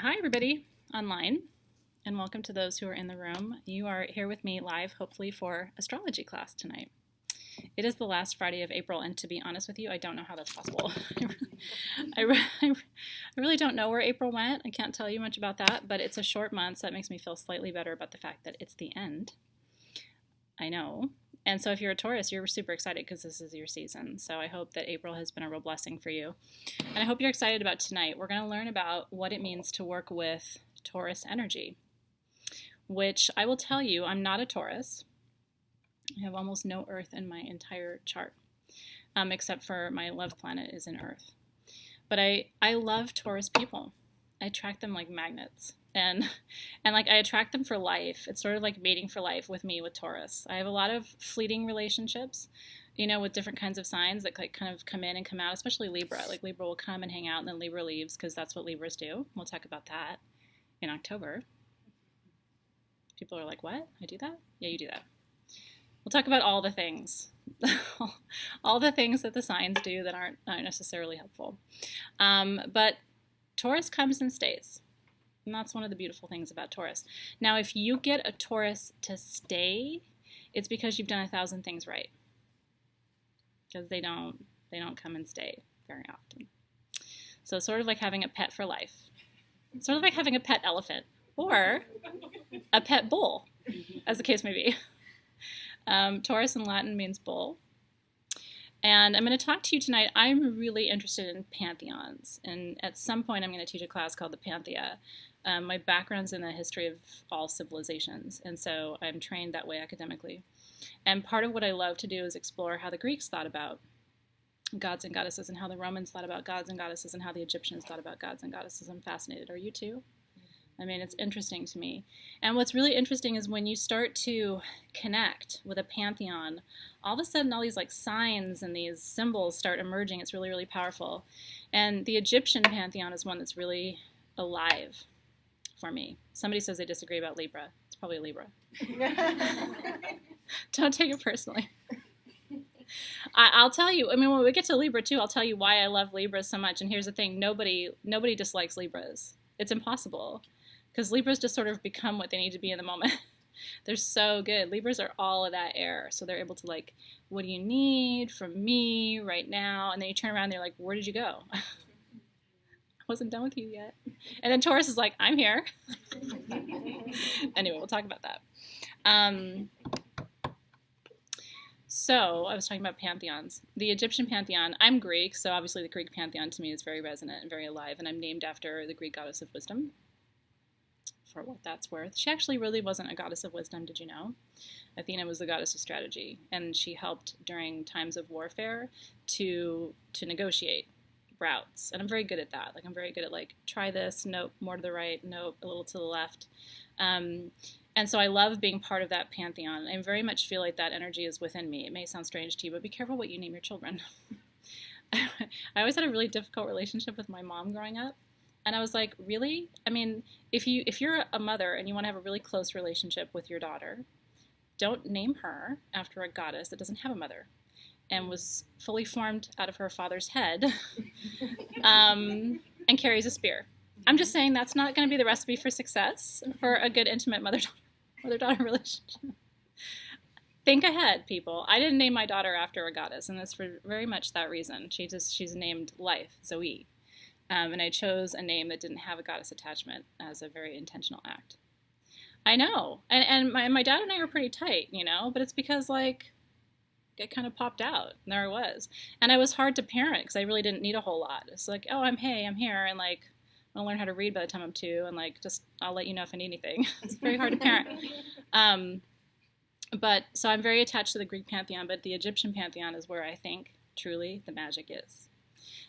Hi, everybody online, and welcome to those who are in the room. You are here with me live, hopefully, for astrology class tonight. It is the last Friday of April, and to be honest with you, I don't know how that's possible. I really don't know where April went. I can't tell you much about that, but it's a short month, so that makes me feel slightly better about the fact that it's the end. I know. And so if you're a Taurus, you're super excited because this is your season. So I hope that April has been a real blessing for you. And I hope you're excited about tonight. We're going to learn about what it means to work with Taurus energy, which I will tell you, I'm not a Taurus. I have almost no Earth in my entire chart, except for my love planet is in Earth. But I love Taurus people. I attract them like magnets. And like I attract them for life. It's sort of like mating for life with me with Taurus. I have a lot of fleeting relationships, with different kinds of signs that like kind of come in and come out, especially Libra. Like Libra will come and hang out and then Libra leaves because that's what Libras do. We'll talk about that in October. People are like, what? I do that? Yeah, you do that. We'll talk about all the things. All the things that the signs do that aren't necessarily helpful. But Taurus comes and stays. And that's one of the beautiful things about Taurus. Now, if you get a Taurus to stay, it's because you've done 1,000 things right. Because they don't come and stay very often. So it's sort of like having a pet for life. It's sort of like having a pet elephant or a pet bull, as the case may be. Taurus in Latin means bull. And I'm going to talk to you tonight. I'm really interested in pantheons. And at some point, I'm going to teach a class called the Panthea. My background's in the history of all civilizations, and so I'm trained that way academically. And part of what I love to do is explore how the Greeks thought about gods and goddesses, and how the Romans thought about gods and goddesses, and how the Egyptians thought about gods and goddesses. I'm fascinated. Are you too? I mean, it's interesting to me. And what's really interesting is when you start to connect with a pantheon, all of a sudden all these like signs and these symbols start emerging. It's really, really powerful. And the Egyptian pantheon is one that's really alive for me. Somebody says they disagree about Libra. It's probably a Libra. Don't take it personally. I'll tell you, I mean, when we get to Libra too, I'll tell you why I love Libras so much. And here's the thing, nobody dislikes Libras. It's impossible. Because Libras just sort of become what they need to be in the moment. They're so good. Libras are all of that air. So they're able to like, what do you need from me right now? And then you turn around and they're like, where did you go? I wasn't done with you yet. And then Taurus is like, I'm here. Anyway, we'll talk about that. So I was talking about pantheons. The Egyptian pantheon, I'm Greek, so obviously the Greek pantheon to me is very resonant and very alive. And I'm named after the Greek goddess of wisdom. For what that's worth. She actually really wasn't a goddess of wisdom, did you know? Athena was the goddess of strategy, and she helped during times of warfare to negotiate routes. And I'm very good at that. Like I'm very good at like, try this, nope, more to the right, nope, a little to the left. And so I love being part of that pantheon. I very much feel like that energy is within me. It may sound strange to you, but be careful what you name your children. I always had a really difficult relationship with my mom growing up. And I was like, really? I mean, if you're a mother and you want to have a really close relationship with your daughter, don't name her after a goddess that doesn't have a mother and was fully formed out of her father's head and carries a spear. I'm just saying that's not going to be the recipe for success for a good intimate mother-daughter relationship. Think ahead, people. I didn't name my daughter after a goddess, and that's for very much that reason. She's named Life, Zoe. And I chose a name that didn't have a goddess attachment as a very intentional act. I know. And my dad and I were pretty tight, but it's because, like, it kind of popped out. And there I was. And I was hard to parent because I really didn't need a whole lot. It's like, oh, I'm here. And, like, I'll learn how to read by the time I'm 2. And, like, just I'll let you know if I need anything. It's very hard to parent. But so I'm very attached to the Greek pantheon. But the Egyptian pantheon is where I think, truly, the magic is.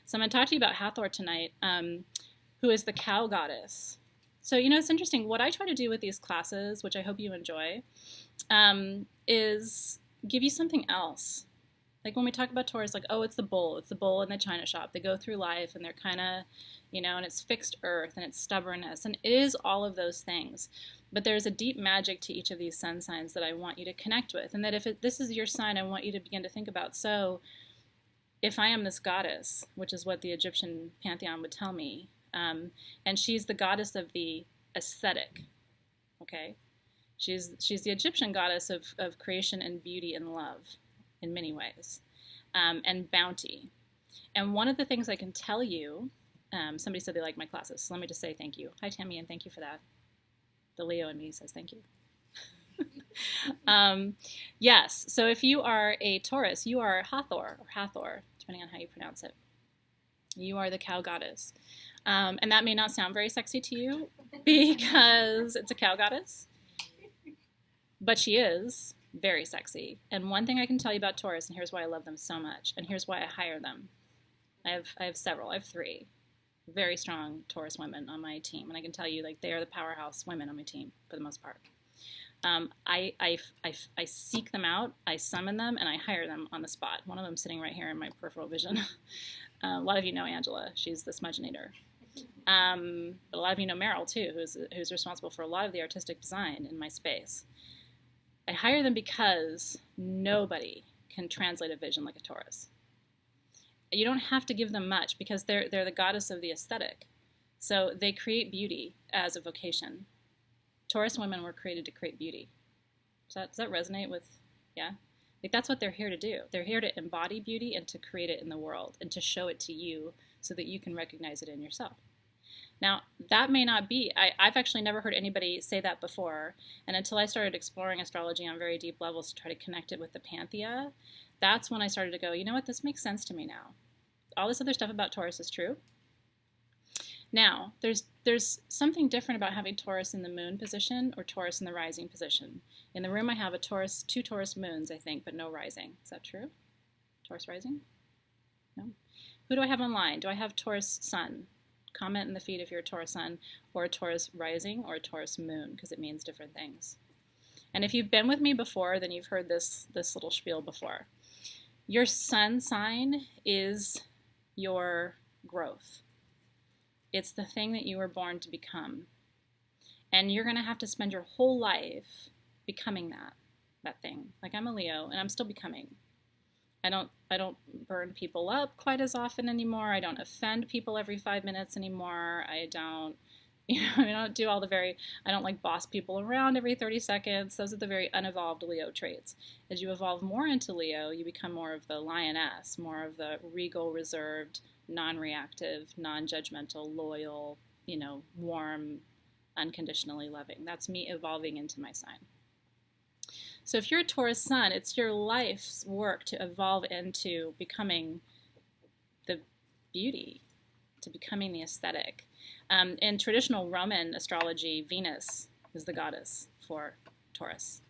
So I'm going to talk to you about Hathor tonight, who is the cow goddess. So, it's interesting. What I try to do with these classes, which I hope you enjoy, is give you something else. Like when we talk about Taurus, like, oh, it's the bull in the china shop. They go through life and they're kind of, and it's fixed earth and it's stubbornness. And it is all of those things. But there's a deep magic to each of these sun signs that I want you to connect with. And that if this is your sign, I want you to begin to think about, so if I am this goddess, which is what the Egyptian pantheon would tell me, And she's the goddess of the aesthetic, okay? She's the Egyptian goddess of creation and beauty and love in many ways, and bounty. And one of the things I can tell you, somebody said they like my classes, so let me just say thank you. Hi, Tammy, and thank you for that. The Leo in me says thank you. Yes, so if you are a Taurus, you are Hathor, or Hathor, depending on how you pronounce it. You are the cow goddess. And that may not sound very sexy to you because it's a cow goddess, but she is very sexy. And one thing I can tell you about Taurus, and here's why I love them so much, and here's why I hire them. I have several. I have 3 very strong Taurus women on my team, and I can tell you, like, they are the powerhouse women on my team for the most part. I seek them out, I summon them, and I hire them on the spot. One of them sitting right here in my peripheral vision. A lot of you know Angela. She's the smudgeonator. But a lot of you know Meryl, too, who's responsible for a lot of the artistic design in my space. I hire them because nobody can translate a vision like a Taurus. You don't have to give them much because they're the goddess of the aesthetic. So they create beauty as a vocation. Taurus women were created to create beauty. Does that resonate with, yeah? Like, that's what they're here to do. They're here to embody beauty and to create it in the world and to show it to you so that you can recognize it in yourself. Now, that may not be, I've actually never heard anybody say that before, and until I started exploring astrology on very deep levels to try to connect it with the Panthea, that's when I started to go, you know what, this makes sense to me now. All this other stuff about Taurus is true. Now, there's something different about having Taurus in the moon position or Taurus in the rising position. In the room I have 2 Taurus moons, I think, but no rising. Is that true? Taurus rising? No? Who do I have online? Do I have Taurus sun? Comment in the feed if you're a Taurus sun, or a Taurus rising, or a Taurus moon, because it means different things. And if you've been with me before, then you've heard this little spiel before. Your sun sign is your growth. It's the thing that you were born to become. And you're going to have to spend your whole life becoming that thing. Like, I'm a Leo, and I'm still becoming. I don't burn people up quite as often anymore. I don't offend people every 5 minutes anymore. I don't do all I don't like boss people around every 30 seconds. Those are the very unevolved Leo traits. As you evolve more into Leo, you become more of the lioness, more of the regal, reserved, non-reactive, non-judgmental, loyal, warm, unconditionally loving. That's me evolving into my sign. So if you're a Taurus sun, it's your life's work to evolve into becoming the beauty, to becoming the aesthetic. In traditional Roman astrology, Venus is the goddess for Taurus.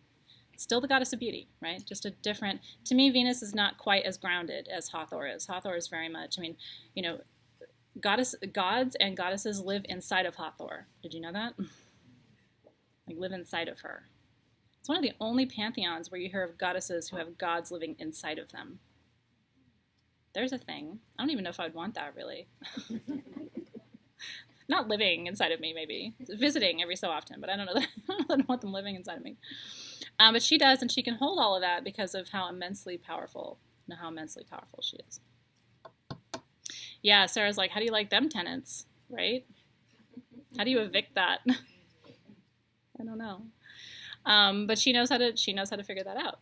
Still the goddess of beauty, right? Just a different, to me, Venus is not quite as grounded as Hathor is. Hathor is very much, gods and goddesses live inside of Hathor. Did you know that? Like, live inside of her. It's one of the only pantheons where you hear of goddesses who have gods living inside of them. There's a thing. I don't even know if I would want that, really. Not living inside of me, maybe. Visiting every so often, but I don't know that I don't want them living inside of me. But she does, and she can hold all of that because of how immensely powerful she is. Yeah, Sarah's like, how do you like them tenants, right? How do you evict that? I don't know. But she knows how to figure that out.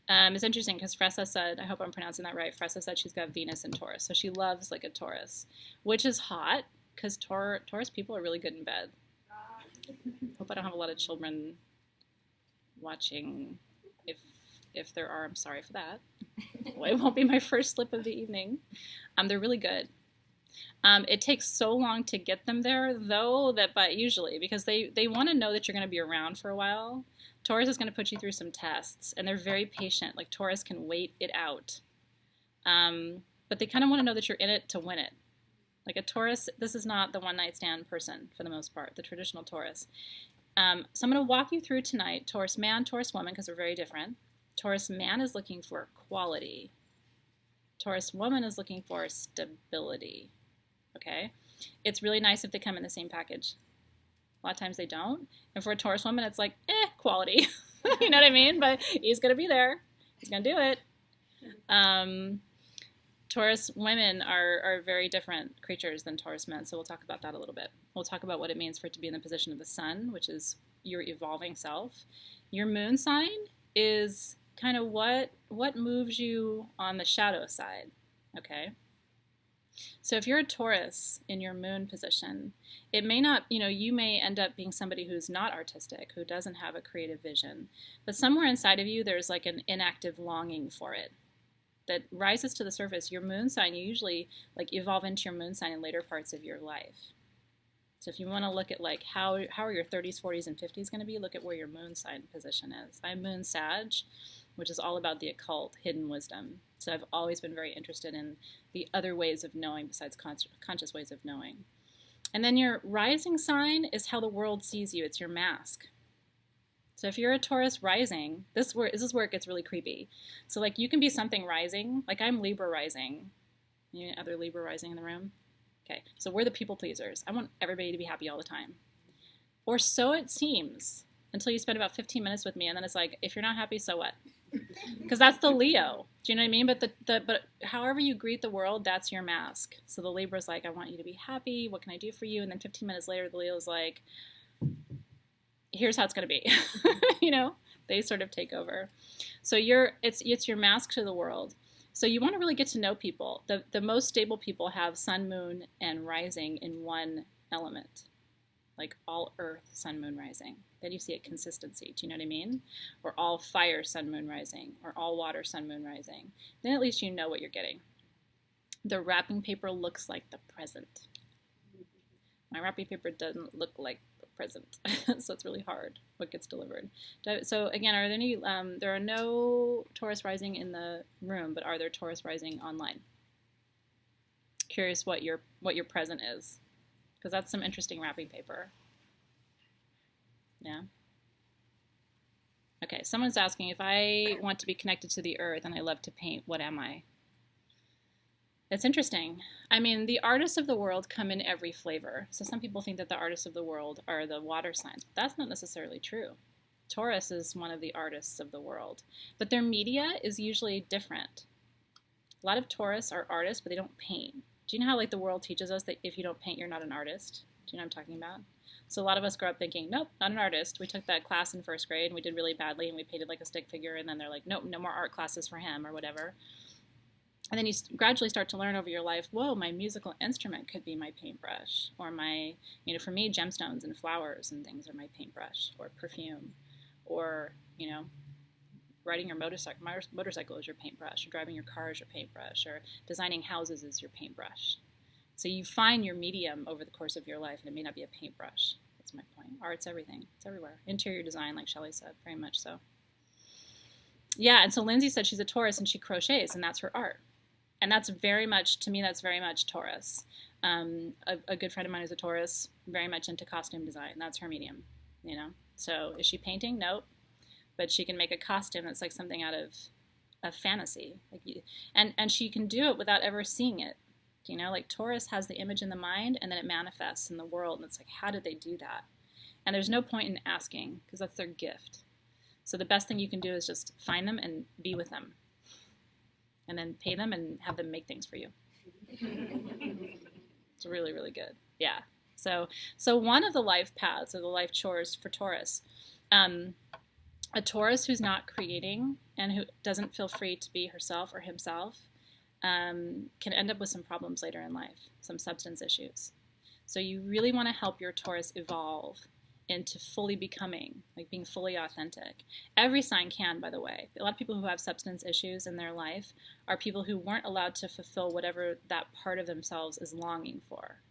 It's interesting because Fressa said, I hope I'm pronouncing that right, Fressa said she's got Venus in Taurus, so she loves like a Taurus, which is hot because Taurus people are really good in bed. Hope I don't have a lot of children watching. If there are, I'm sorry for that. Well, it won't be my first slip of the evening. They're really good. It takes so long to get them there, though, but usually, because they want to know that you're going to be around for a while. Taurus is going to put you through some tests, and they're very patient. Like, Taurus can wait it out. But they kind of want to know that you're in it to win it. Like a Taurus, this is not the one-night stand person, for the most part, the traditional Taurus. So I'm going to walk you through tonight, Taurus man, Taurus woman, because they're very different. Taurus man is looking for quality. Taurus woman is looking for stability. Okay? It's really nice if they come in the same package. A lot of times they don't. And for a Taurus woman, it's like, quality. You know what I mean? But he's going to be there. He's going to do it. Taurus women are very different creatures than Taurus men, so we'll talk about that a little bit. We'll talk about what it means for it to be in the position of the sun, which is your evolving self. Your moon sign is kind of what moves you on the shadow side, okay? So if you're a Taurus in your moon position, it may not, you may end up being somebody who's not artistic, who doesn't have a creative vision, but somewhere inside of you there's like an inactive longing for it that rises to the surface. Your moon sign, you usually like evolve into your moon sign in later parts of your life. So if you want to look at like how are your 30s, 40s, and 50s going to be, look at where your moon sign position is. I'm moon Sag, which is all about the occult, hidden wisdom. So I've always been very interested in the other ways of knowing besides conscious ways of knowing. And then your rising sign is how the world sees you. It's your mask. So if you're a Taurus rising, this is where it gets really creepy. So like you can be something rising, like I'm Libra rising. Any other Libra rising in the room? Okay, so we're the people pleasers. I want everybody to be happy all the time. Or so it seems, until you spend about 15 minutes with me, and then it's like, if you're not happy, so what? Because that's the Leo. Do you know what I mean? But however you greet the world, that's your mask. So the Libra's like, I want you to be happy. What can I do for you? And then 15 minutes later, the Leo's like, here's how it's going to be. They sort of take over. So it's your mask to the world. So you want to really get to know people. The most stable people have sun, moon, and rising in one element, like all earth, sun, moon, rising. Then you see a consistency. Do you know what I mean? Or all fire, sun, moon, rising, or all water, sun, moon, rising. Then at least you know what you're getting. The wrapping paper looks like the present. My wrapping paper doesn't look like the present, so it's really hard what gets delivered. So again, are there any? There are no Taurus rising in the room, but are there Taurus rising online? Curious what your present is, because that's some interesting wrapping paper. Yeah. Okay, someone's asking, if I want to be connected to the earth and I love to paint, what am I? It's interesting. I mean, the artists of the world come in every flavor. So some people think that the artists of the world are the water signs, but that's not necessarily true. Taurus is one of the artists of the world, but their media is usually different. A lot of Taurus are artists, but they don't paint. Do you know how like the world teaches us that if you don't paint, you're not an artist? Do you know what I'm talking about? So a lot of us grow up thinking, nope, not an artist. We took that class in first grade and we did really badly and we painted like a stick figure, and then they're like, nope, no more art classes for him or whatever. And then you gradually start to learn over your life, whoa, my musical instrument could be my paintbrush, or my, for me, gemstones and flowers and things are my paintbrush, or perfume, or, riding your motorcycle is your paintbrush, or driving your car is your paintbrush, or designing houses is your paintbrush. So you find your medium over the course of your life, and it may not be a paintbrush. That's my point. Art's everything. It's everywhere. Interior design, like Shelley said, very much so. Yeah, and so Lindsay said she's a Taurus and she crochets, and that's her art. And that's very much, to me, that's very much Taurus. A good friend of mine is a Taurus, very much into costume design. That's her medium, So is she painting? Nope. But she can make a costume that's like something out of a fantasy. And she can do it without ever seeing it. Like Taurus has the image in the mind and then it manifests in the world. And it's like, how did they do that? And there's no point in asking because that's their gift. So the best thing you can do is just find them and be with them. And then pay them and have them make things for you. It's really, really good. Yeah. So one of the life paths or the life chores for Taurus, a Taurus who's not creating and who doesn't feel free to be herself or himself can end up with some problems later in life, some substance issues. So you really want to help your Taurus evolve into fully becoming, like being fully authentic. Every sign can, by the way. A lot of people who have substance issues in their life are people who weren't allowed to fulfill whatever that part of themselves is longing for.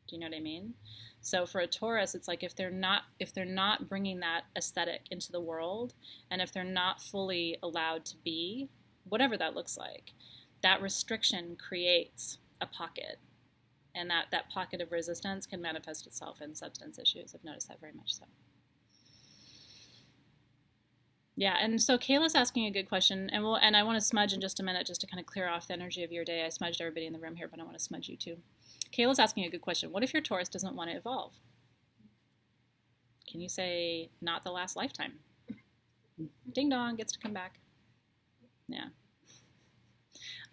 Do you know what I mean? So for a Taurus, it's like if they're not bringing that aesthetic into the world, and if they're not fully allowed to be, whatever that looks like, that restriction creates a pocket. And that pocket of resistance can manifest itself in substance issues. I've noticed that very much so. Yeah, and so Kayla's asking a good question, and I want to smudge in just a minute just to kind of clear off the energy of your day. I smudged everybody in the room here, but I want to smudge you too. Kayla's asking a good question. What if your Taurus doesn't want to evolve? Can you say, not the last lifetime? Ding dong, gets to come back. Yeah.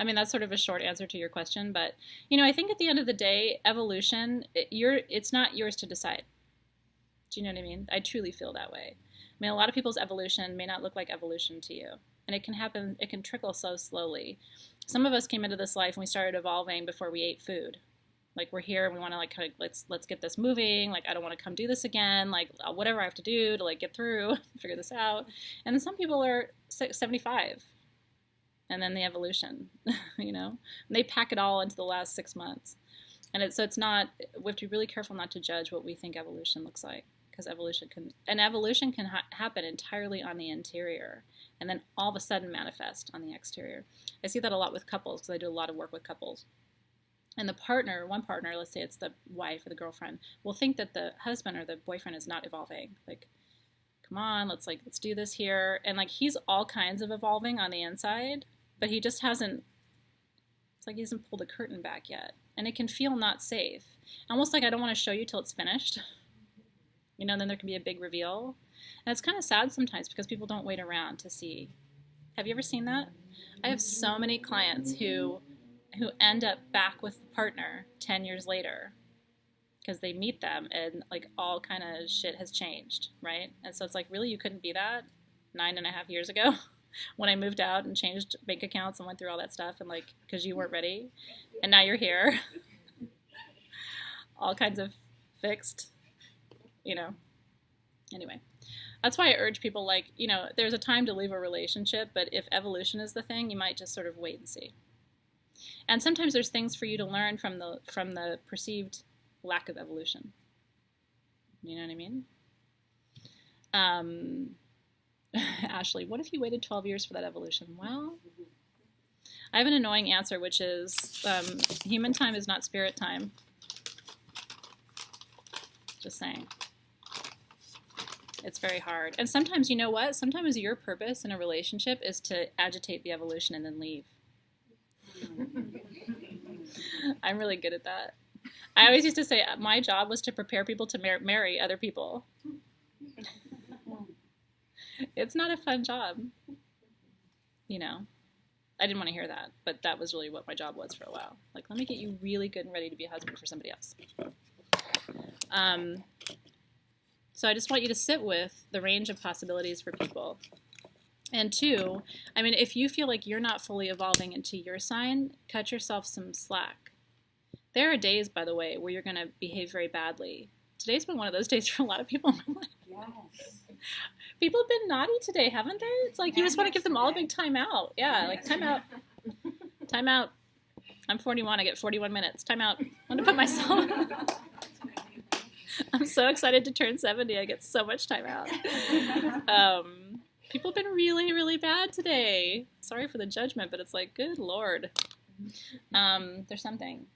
I mean, that's sort of a short answer to your question, but, you know, I think at the end of the day, evolution, it's not yours to decide. Do you know what I mean? I truly feel that way. I mean, a lot of people's evolution may not look like evolution to you. And it can happen, it can trickle so slowly. Some of us came into this life and we started evolving before we ate food. Like, we're here and we want to, like, kind of, let's get this moving. Like, I don't want to come do this again. Like, whatever I have to do to, like, get through, figure this out. And then some people are 75. And then the evolution, you know. And they pack it all into the last 6 months. And so it's not, we have to be really careful not to judge what we think evolution looks like. Because evolution can happen entirely on the interior and then all of a sudden manifest on the exterior. I see that a lot with couples because I do a lot of work with couples. And the partner, one partner, let's say it's the wife or the girlfriend, will think that the husband or the boyfriend is not evolving. Like, come on, let's do this here. And like, he's all kinds of evolving on the inside, but he just hasn't, it's like he hasn't pulled the curtain back yet. And it can feel not safe. Almost like I don't want to show you till it's finished. You know, then there can be a big reveal. And it's kind of sad sometimes because people don't wait around to see. Have you ever seen that? I have so many clients who end up back with the partner 10 years later because they meet them and like all kind of shit has changed, right? And so it's like, really, you couldn't be that 9.5 years ago when I moved out and changed bank accounts and went through all that stuff and like, because you weren't ready. And now you're here. All kinds of fixed, you know. Anyway, that's why I urge people, like, you know, there's a time to leave a relationship, but if evolution is the thing, you might just sort of wait and see. And sometimes there's things for you to learn from the perceived lack of evolution. You know what I mean? Ashley, what if you waited 12 years for that evolution? Well, I have an annoying answer, which is human time is not spirit time. Just saying. It's very hard. And sometimes, you know what? Sometimes your purpose in a relationship is to agitate the evolution and then leave. I'm really good at that. I always used to say my job was to prepare people to marry other people. It's not a fun job. You know, I didn't want to hear that, but that was really what my job was for a while. Like, let me get you really good and ready to be a husband for somebody else. So I just want you to sit with the range of possibilities for people. And two, I mean, if you feel like you're not fully evolving into your sign, cut yourself some slack. There are days, by the way, where you're going to behave very badly. Today's been one of those days for a lot of people in my life. Yes. People have been naughty today, haven't they? It's like you just want to give them all a big time out. Yeah, like time out. Time out. I'm 41. I get 41 minutes. Time out. I want to put myself... I'm so excited to turn 70. I get so much time out. People have been really, really bad today. Sorry for the judgment, but it's like, good Lord. There's something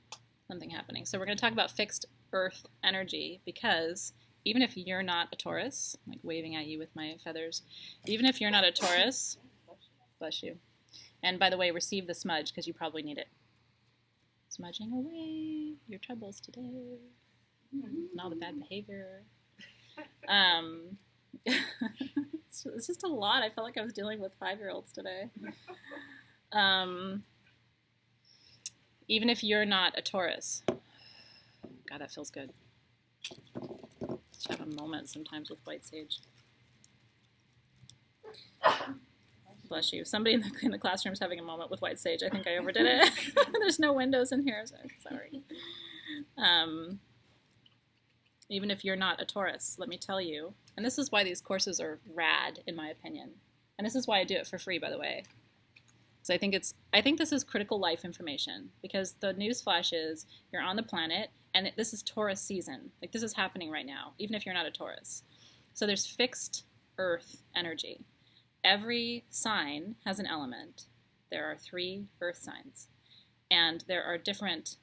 happening. So we're going to talk about fixed earth energy because even if you're not a Taurus, I'm like waving at you with my feathers, even if you're not a Taurus, bless you. And by the way, receive the smudge because you probably need it. Smudging away your troubles today. And all the bad behavior. It's just a lot. I felt like I was dealing with 5-year-olds today. Even if you're not a Taurus. God, that feels good. Just have a moment sometimes with white sage. Bless you. Somebody in the classroom is having a moment with white sage. I think I overdid it. There's no windows in here, so sorry. Even if you're not a Taurus, let me tell you, and this is why these courses are rad, in my opinion, and this is why I do it for free, by the way, because I think this is critical life information, because the newsflash is you're on the planet, and this is Taurus season. Like, this is happening right now, even if you're not a Taurus. So there's fixed earth energy. Every sign has an element. There are 3 earth signs, and there are different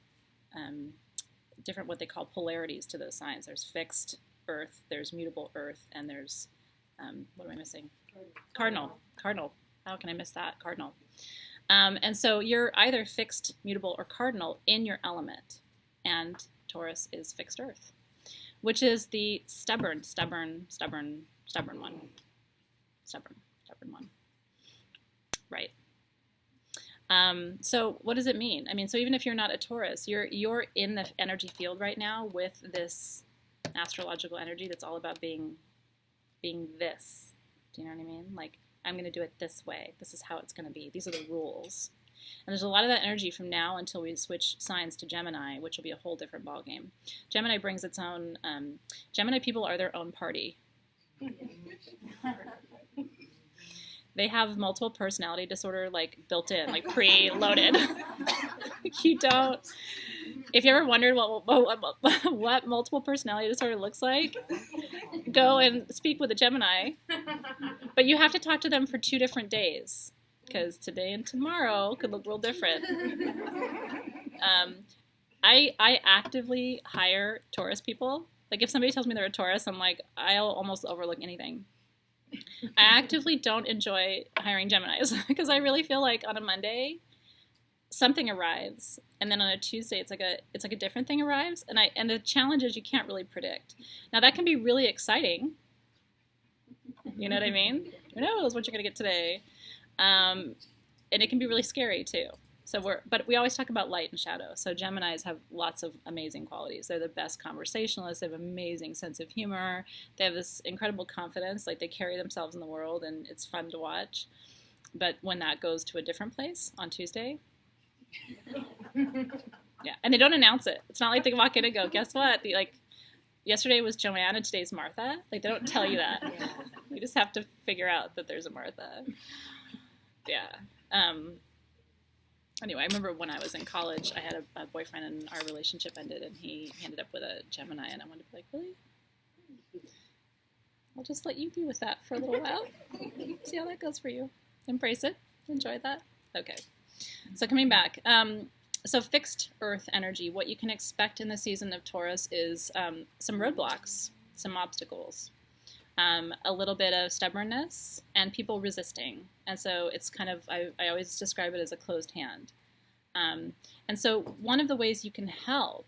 what they call polarities to those signs. There's fixed earth, there's mutable earth, and there's, what am I missing? Cardinal. How can I miss that? Cardinal. And so you're either fixed, mutable, or cardinal in your element. And Taurus is fixed earth, which is the stubborn one. Stubborn one. Right. So what does it mean? I mean, so even if you're not a Taurus, you're in the energy field right now with this astrological energy that's all about being this. Do you know what I mean? Like, I'm going to do it this way. This is how it's going to be. These are the rules. And there's a lot of that energy from now until we switch signs to Gemini, which will be a whole different ballgame. Gemini brings its own, Gemini people are their own party. They have multiple personality disorder, like, built in, like, pre-loaded. You don't, if you ever wondered what multiple personality disorder looks like, go and speak with a Gemini. But you have to talk to them for 2 different days, because today and tomorrow could look real different. I actively hire Taurus people. Like, if somebody tells me they're a Taurus, I'm like, I'll almost overlook anything. I actively don't enjoy hiring Geminis because I really feel like on a Monday something arrives, and then on a Tuesday it's like a different thing arrives, and the challenge is you can't really predict. Now that can be really exciting. You know what I mean? Who knows what you're gonna get today? And it can be really scary too. But we always talk about light and shadow. So Geminis have lots of amazing qualities. They're the best conversationalists. They have an amazing sense of humor. They have this incredible confidence. Like, they carry themselves in the world, and it's fun to watch. But when that goes to a different place on Tuesday, yeah, and they don't announce it. It's not like they walk in and go, "Guess what? Yesterday was Joanna, today's Martha." Like, they don't tell you that. Yeah. You just have to figure out that there's a Martha. Yeah. Anyway, I remember when I was in college, I had a boyfriend, and our relationship ended, and he ended up with a Gemini, and I wanted to be like, really? I'll just let you be with that for a little while. See how that goes for you. Embrace it. Enjoy that. Okay. So coming back. So fixed earth energy, what you can expect in the season of Taurus is some roadblocks, some obstacles, a little bit of stubbornness, and people resisting. And so it's kind of, I always describe it as a closed hand. And so one of the ways you can help,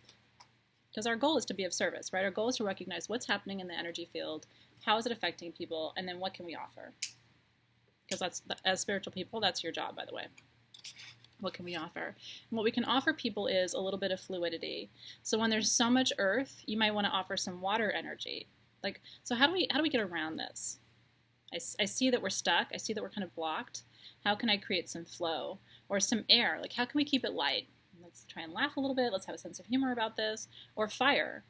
because our goal is to be of service, right? Our goal is to recognize what's happening in the energy field, how is it affecting people, and then what can we offer? Because as spiritual people, that's your job, by the way. What can we offer? And what we can offer people is a little bit of fluidity. So when there's so much earth, you might want to offer some water energy. Like, so how do we get around this? I see that we're stuck. I see that we're kind of blocked. How can I create some flow or some air? Like, how can we keep it light? Let's try and laugh a little bit. Let's have a sense of humor about this. Or fire.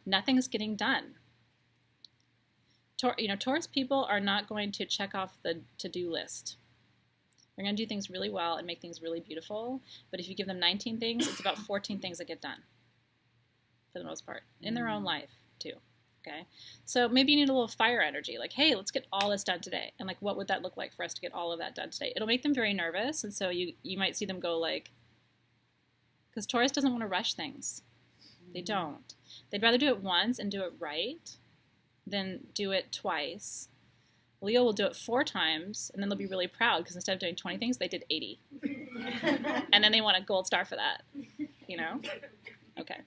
Nothing's getting done. Taurus people are not going to check off the to-do list. They're going to do things really well and make things really beautiful. But if you give them 19 things, it's about 14 things that get done, for the most part, in their own life, too. Okay? So maybe you need a little fire energy. Like, hey, let's get all this done today. And, like, what would that look like for us to get all of that done today? It'll make them very nervous. And so you might see them go, like, because Taurus doesn't want to rush things. They don't. They'd rather do it once and do it right than do it twice. Leo will do it 4 times, and then they'll be really proud because instead of doing 20 things, they did 80. And then they want a gold star for that, you know? Okay.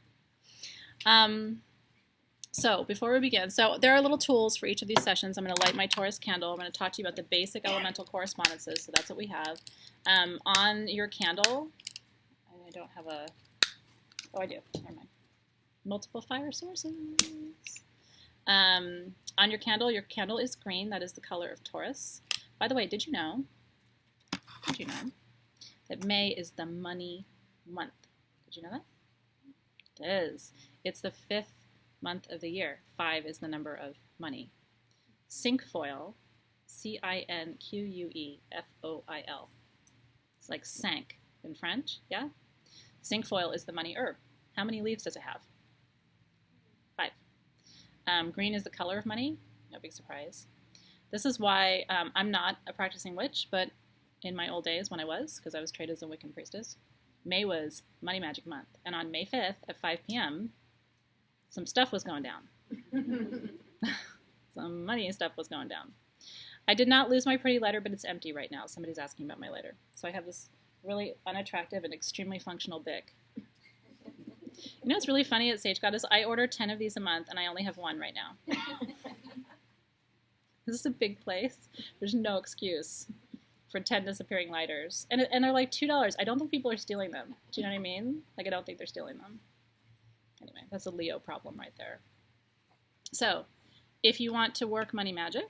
So before we begin, so there are little tools for each of these sessions. I'm going to light my Taurus candle. I'm going to talk to you about the basic elemental correspondences, so that's what we have. On your candle, I don't have a, oh, I do, never mind. Multiple fire sources. On your candle is green. That is the color of Taurus. By the way, did you know that May is the money month? Did you know that? It is. It's the 5th month of the year. 5 is the number of money. Cinquefoil, Cinquefoil. It's like cinq in French, yeah? Cinquefoil is the money herb. How many leaves does it have? 5. Green is the color of money. No big surprise. This is why I'm not a practicing witch, but in my old days when I was, because I was trained as a Wiccan priestess, May was Money Magic Month. And on May 5th at 5 p.m., some stuff was going down. Some money stuff was going down. I did not lose my pretty lighter, but it's empty right now. Somebody's asking about my lighter. So I have this really unattractive and extremely functional Bic. You know what's really funny at Sage Goddess? I order 10 of these a month, and I only have 1 right now. This is a big place. There's no excuse. for 10 disappearing lighters. And they're like $2. I don't think people are stealing them. Do you know what I mean? Like, I don't think they're stealing them. Anyway, that's a Leo problem right there. So, if you want to work money magic,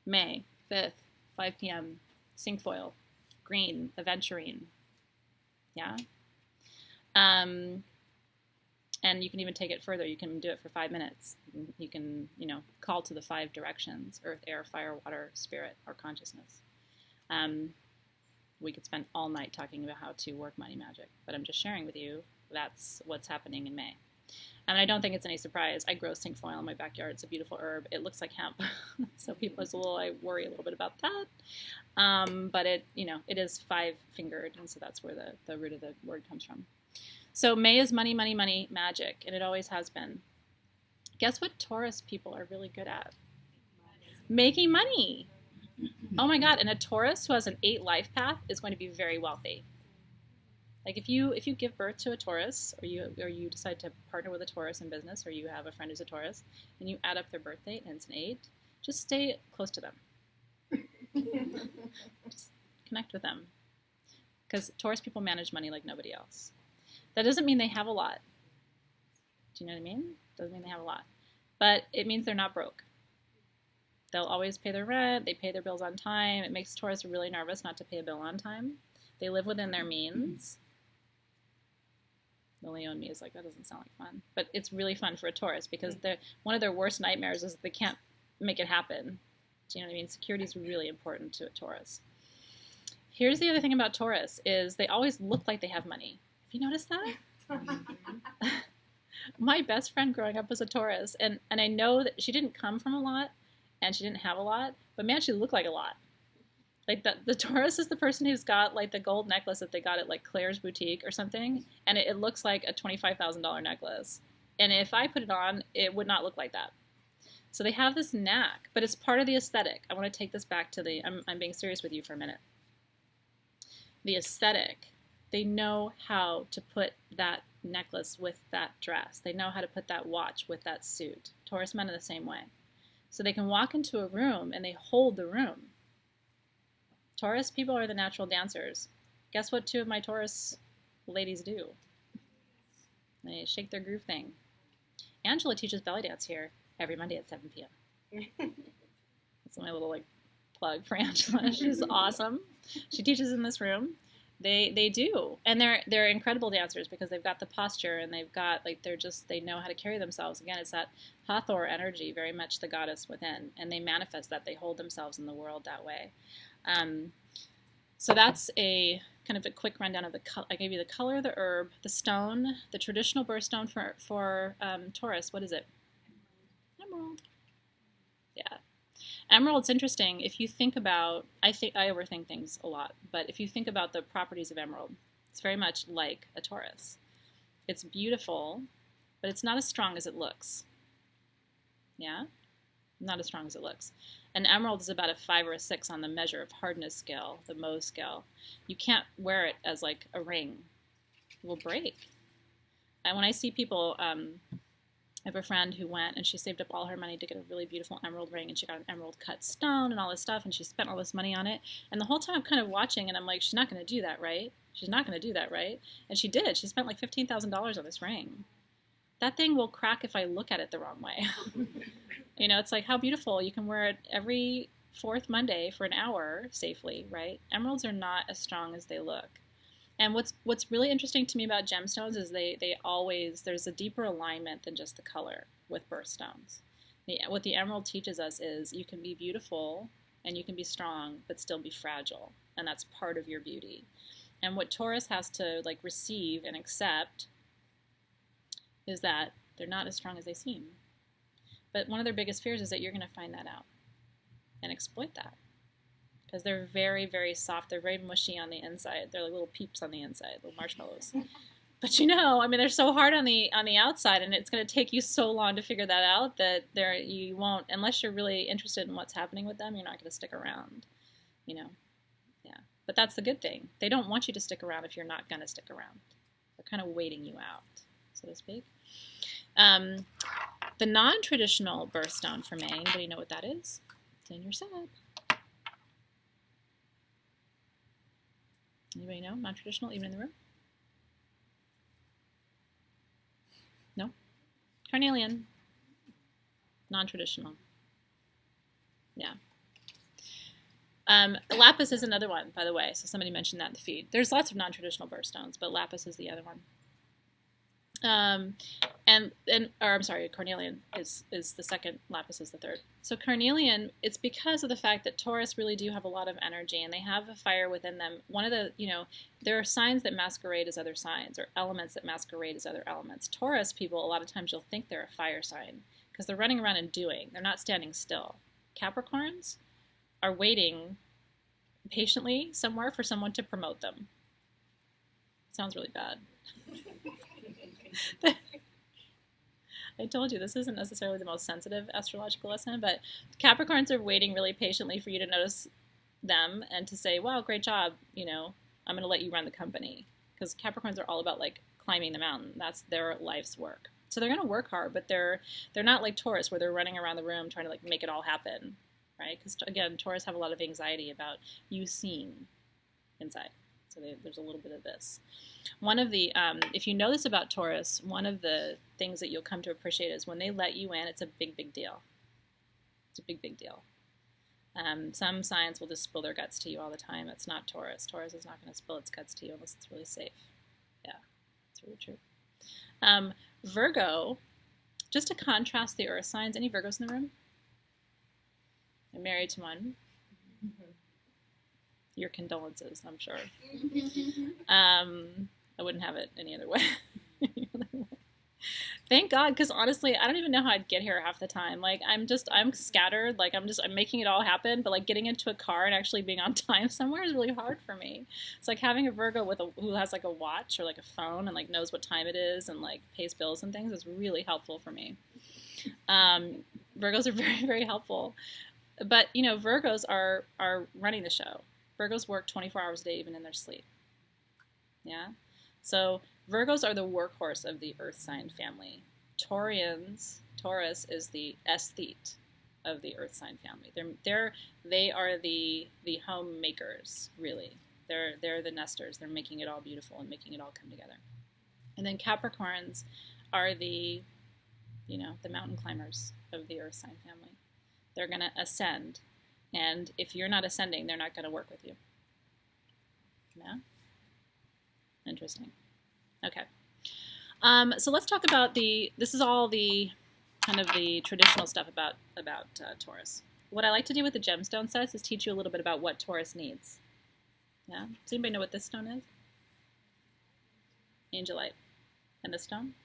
May 5th, 5 p.m., cinquefoil, green, aventurine. Yeah? And you can even take it further. You can do it for 5 minutes. You can, call to the 5 directions: earth, air, fire, water, spirit, or consciousness. We could spend all night talking about how to work money magic, but I'm just sharing with you that's what's happening in May. And I don't think it's any surprise. I grow cinquefoil in my backyard. It's a beautiful herb. It looks like hemp. So I worry a little bit about that. But it is 5-fingered, and so that's where the root of the word comes from. So May is money, money, money magic, and it always has been. Guess what Taurus people are really good at? Making money. Oh my God, and a Taurus who has an 8 life path is going to be very wealthy. Like if you give birth to a Taurus, or you decide to partner with a Taurus in business, or you have a friend who's a Taurus, and you add up their birth date and it's an 8, just stay close to them. Just connect with them. Because Taurus people manage money like nobody else. That doesn't mean they have a lot. Do you know what I mean? Doesn't mean they have a lot. But it means they're not broke. They'll always pay their rent. They pay their bills on time. It makes Taurus really nervous not to pay a bill on time. They live within their means. The Leo in me is like, that doesn't sound like fun. But it's really fun for a Taurus because one of their worst nightmares is they can't make it happen. Do you know what I mean? Security is really important to a Taurus. Here's the other thing about Taurus is they always look like they have money. Have you noticed that? My best friend growing up was a Taurus, and I know that she didn't come from a lot, and she didn't have a lot, but man, she looked like a lot. Like the Taurus is the person who's got like the gold necklace that they got at like Claire's boutique or something, and it looks like a $25,000 necklace. And if I put it on, it would not look like that. So they have this knack, but it's part of the aesthetic. I want to take this back to I'm being serious with you for a minute. The aesthetic. They know how to put that necklace with that dress. They know how to put that watch with that suit. Taurus men are the same way. So they can walk into a room and they hold the room. Taurus people are the natural dancers. Guess what 2 of my Taurus ladies do? They shake their groove thing. Angela teaches belly dance here every Monday at 7 p.m. That's my little plug for Angela. She's awesome. She teaches in this room. They do, and they're incredible dancers because they've got the posture and they've got they know how to carry themselves. Again, it's that Hathor energy, very much the goddess within, and they manifest that. They hold themselves in the world that way. So that's a kind of a quick rundown of I gave you the color of the herb, the stone, the traditional birthstone for Taurus. What is it? Emerald. Yeah. Emerald's interesting. If you think about, I overthink things a lot, but if you think about the properties of emerald, it's very much like a Taurus. It's beautiful, but it's not as strong as it looks. Yeah? Not as strong as it looks. An emerald is about a 5 or a 6 on the measure of hardness scale, the Mohs scale. You can't wear it as like a ring. It will break. And when I see people, I have a friend who went and she saved up all her money to get a really beautiful emerald ring, and she got an emerald cut stone and all this stuff, and she spent all this money on it. And the whole time I'm kind of watching, and I'm like, she's not going to do that, right? She's not going to do that, right? And she did. She spent like $15,000 on this ring. That thing will crack if I look at it the wrong way. It's like how beautiful. You can wear it every 4th Monday for an hour safely, right? Emeralds are not as strong as they look. And what's really interesting to me about gemstones is there's a deeper alignment than just the color with birthstones. What the emerald teaches us is you can be beautiful and you can be strong, but still be fragile. And that's part of your beauty. And what Taurus has to receive and accept is that they're not as strong as they seem. But one of their biggest fears is that you're going to find that out and exploit that. Because they're very, very soft. They're very mushy on the inside. They're like little peeps on the inside, little marshmallows. But they're so hard on the outside, and it's going to take you so long to figure that out that you won't, unless you're really interested in what's happening with them, you're not going to stick around. Yeah. But that's the good thing. They don't want you to stick around if you're not going to stick around. They're kind of waiting you out, so to speak. The non-traditional birthstone for May, anybody know what that is? It's in your set. Anybody know? Non-traditional, even in the room? No? Carnelian. Non-traditional. Yeah. Lapis is another one, by the way. So somebody mentioned that in the feed. There's lots of non-traditional birthstones, but lapis is the other one. Carnelian is the second, lapis is the third. So carnelian, it's because of the fact that Taurus really do have a lot of energy and they have a fire within them. One of the, there are signs that masquerade as other signs, or elements that masquerade as other elements. Taurus people, a lot of times you'll think they're a fire sign because they're running around and doing. They're not standing still. Capricorns are waiting patiently somewhere for someone to promote them. Sounds really bad. I told you this isn't necessarily the most sensitive astrological lesson, but Capricorns are waiting really patiently for you to notice them and to say, wow, great job, I'm going to let you run the company. Because Capricorns are all about like climbing the mountain. That's their life's work. So they're going to work hard, but they're not like Taurus where they're running around the room trying to like make it all happen, right? Because again, Taurus have a lot of anxiety about you seeing inside. So there's a little bit of this. One of the, if you know this about Taurus, one of the things that you'll come to appreciate is when they let you in, it's a big, big deal. It's a big, big deal. Some signs will just spill their guts to you all the time. It's not Taurus. Taurus is not going to spill its guts to you unless it's really safe. Yeah, it's really true. Virgo, just to contrast the earth signs, any Virgos in the room? I'm married to one. Your condolences, I'm sure. I wouldn't have it any other way. Thank God, because honestly, I don't even know how I'd get here half the time. Like, I'm scattered. Like, I'm making it all happen. But like, getting into a car and actually being on time somewhere is really hard for me. It's like having a Virgo who has like a watch or like a phone and like knows what time it is and like pays bills and things is really helpful for me. Virgos are very, very helpful. But Virgos are running the show. Virgos work 24 hours a day, even in their sleep. Yeah? So Virgos are the workhorse of the earth sign family. Taurus is the aesthete of the earth sign family. They are the homemakers, really. They're the nesters. They're making it all beautiful and making it all come together. And then Capricorns are the mountain climbers of the earth sign family. They're going to ascend. And if you're not ascending, they're not going to work with you. Yeah? Interesting. Okay. So let's talk about this is all the kind of the traditional stuff about Taurus. What I like to do with the gemstone sets is teach you a little bit about what Taurus needs. Yeah? Does anybody know what this stone is? Angelite. And this stone?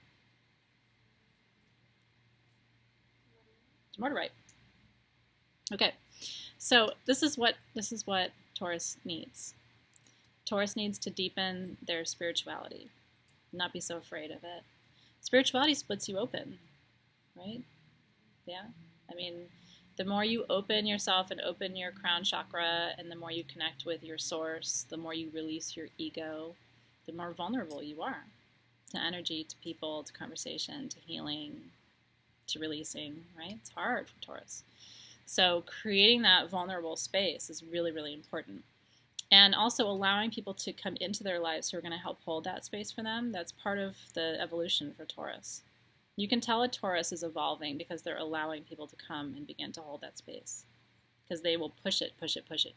It's mortarite. Okay. So this is what Taurus needs. Taurus needs to deepen their spirituality, not be so afraid of it. Spirituality splits you open, right? Yeah. I mean, the more you open yourself and open your crown chakra, and the more you connect with your source, the more you release your ego, the more vulnerable you are to energy, to people, to conversation, to healing, to releasing, right? It's hard for Taurus. So creating that vulnerable space is really, really important. And also allowing people to come into their lives who are going to help hold that space for them. That's part of the evolution for Taurus. You can tell a Taurus is evolving because they're allowing people to come and begin to hold that space. Because they will push it,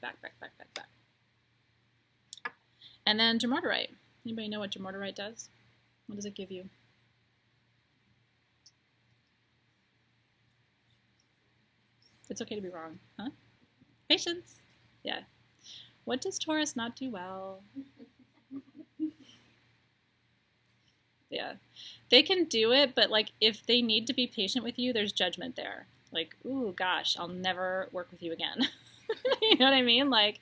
back. And then Jamortarite. Anybody know what Jamortarite does? What does it give you? It's okay to be wrong, huh? Patience. Yeah. What does Taurus not do well? Yeah. They can do it, but like if they need to be patient with you, there's judgment there. Like, ooh, gosh, I'll never work with you again. You know what I mean? Like,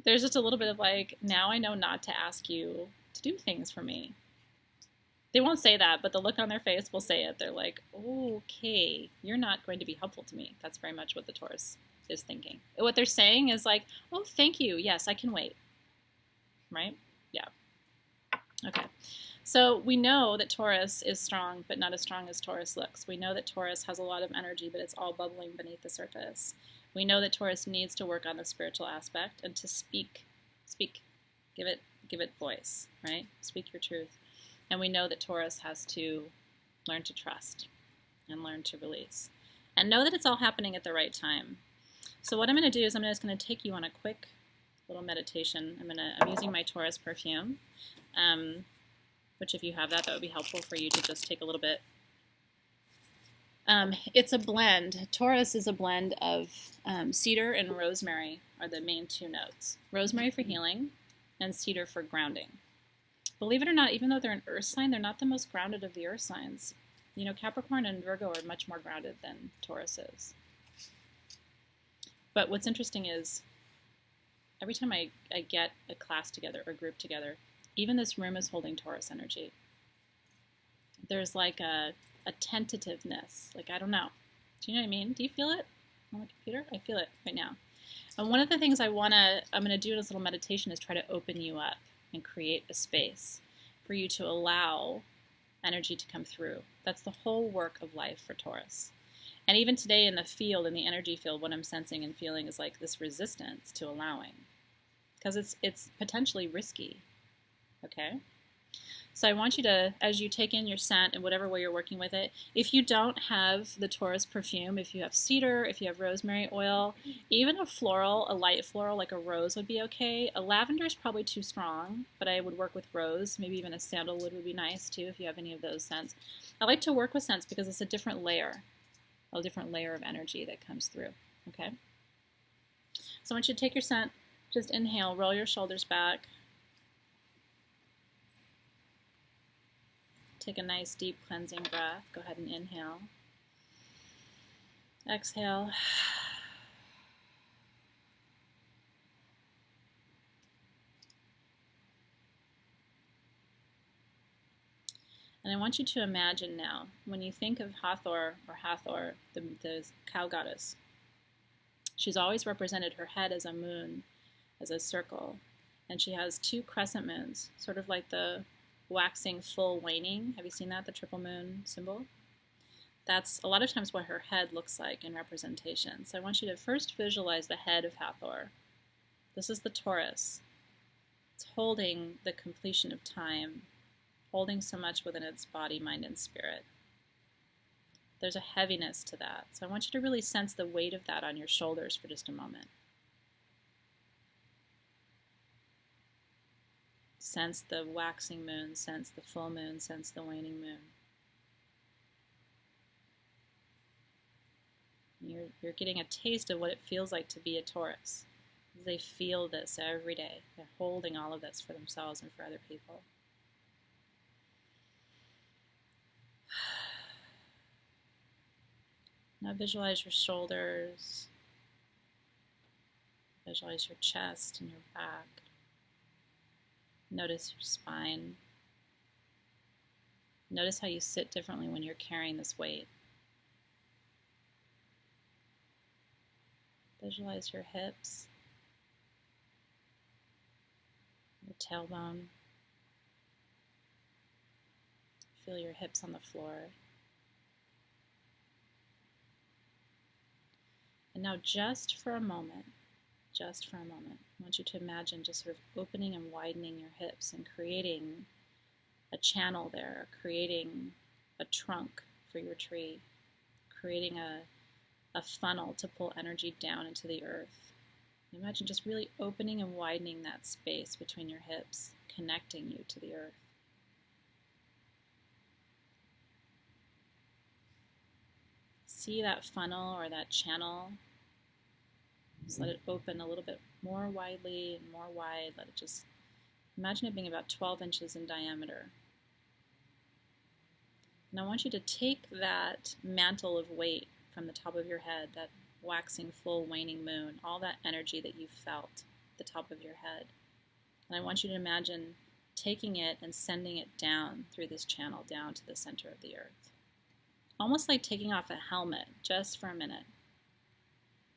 there's just a little bit of like, now I know not to ask you to do things for me. They won't say that, but the look on their face will say it. They're like, okay, you're not going to be helpful to me. That's very much what the Taurus is thinking. What they're saying is like, oh, thank you. Yes, I can wait. Right? Yeah. Okay. So we know that Taurus is strong, but not as strong as Taurus looks. We know that Taurus has a lot of energy, but it's all bubbling beneath the surface. We know that Taurus needs to work on the spiritual aspect and to speak Give it voice, right? Speak your truth. And we know that Taurus has to learn to trust and learn to release. And know that it's all happening at the right time. So what I'm going to do is I'm just going to take you on a quick little meditation. I'm using my Taurus perfume, which if you have that would be helpful for you to just take a little bit. It's a blend. Taurus is a blend of cedar and rosemary are the main two notes. Rosemary for healing and cedar for grounding. Believe it or not, even though they're an earth sign, they're not the most grounded of the earth signs. You know, Capricorn and Virgo are much more grounded than Taurus is. But what's interesting is every time I get a class together or group together, even this room is holding Taurus energy. There's like a tentativeness, like I don't know. Do you know what I mean? Do you feel it on the computer? I feel it right now. And one of the things I'm going to do in this little meditation is try to open you up and create a space for you to allow energy to come through. That's the whole work of life for Taurus. And even today in the field, in the energy field, what I'm sensing and feeling is like this resistance to allowing, because it's potentially risky, okay? So I want you to, as you take in your scent in whatever way you're working with it, if you don't have the Taurus perfume, if you have cedar, if you have rosemary oil, even a floral, a light floral like a rose would be okay. A lavender is probably too strong, but I would work with rose. Maybe even a sandalwood would be nice too if you have any of those scents. I like to work with scents because it's a different layer of energy that comes through, okay? So I want you to take your scent, just inhale, roll your shoulders back. Take a nice deep cleansing breath. Go ahead and inhale. Exhale. And I want you to imagine now, when you think of Hathor, the cow goddess, she's always represented her head as a moon, as a circle, and she has two crescent moons, sort of like the waxing full waning. Have you seen that, the triple moon symbol? That's a lot of times what her head looks like in representation. So I want you to first visualize the head of Hathor. This is the Taurus. It's holding the completion of time, holding so much within its body, mind, and spirit. There's a heaviness to that. So I want you to really sense the weight of that on your shoulders for just a moment. Sense the waxing moon, sense the full moon, sense the waning moon. You're getting a taste of what it feels like to be a Taurus. They feel this every day. They're holding all of this for themselves and for other people. Now visualize your shoulders. Visualize your chest and your back. Notice your spine. Notice how you sit differently when you're carrying this weight. Visualize your hips, your tailbone. Feel your hips on the floor. And now just for a moment, I want you to imagine just sort of opening and widening your hips and creating a channel there, creating a trunk for your tree, creating a funnel to pull energy down into the earth. Imagine just really opening and widening that space between your hips, connecting you to the earth. See that funnel or that channel. Just let it open a little bit more widely and more wide. Let it just, imagine it being about 12 inches in diameter. And I want you to take that mantle of weight from the top of your head, that waxing full waning moon, all that energy that you felt at the top of your head. And I want you to imagine taking it and sending it down through this channel, down to the center of the earth. Almost like taking off a helmet, just for a minute.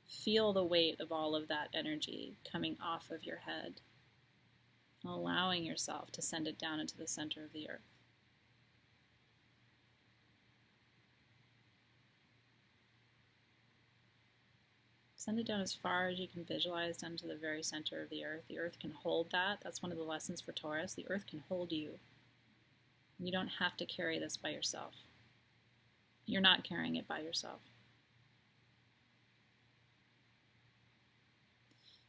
Feel the weight of all of that energy coming off of your head, allowing yourself to send it down into the center of the earth. Send it down as far as you can visualize, down to the very center of the earth. The earth can hold that. That's one of the lessons for Taurus. The earth can hold you. You don't have to carry this by yourself. You're not carrying it by yourself.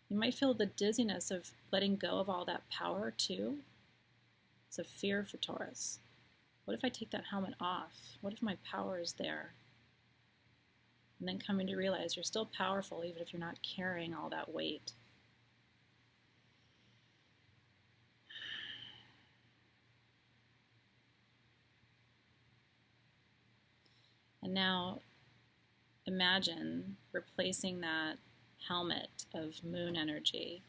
You might feel the dizziness of letting go of all that power too. It's a fear for Taurus. What if I take that helmet off? What if my power is there? And then coming to realize you're still powerful even if you're not carrying all that weight. And now imagine replacing that helmet of moon energy.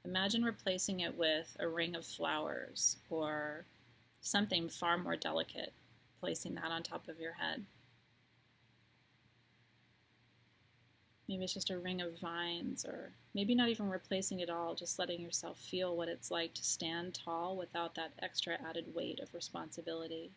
Imagine replacing it with a ring of flowers or something far more delicate, placing that on top of your head. Maybe it's just a ring of vines, or maybe not even replacing it all, just letting yourself feel what it's like to stand tall without that extra added weight of responsibility.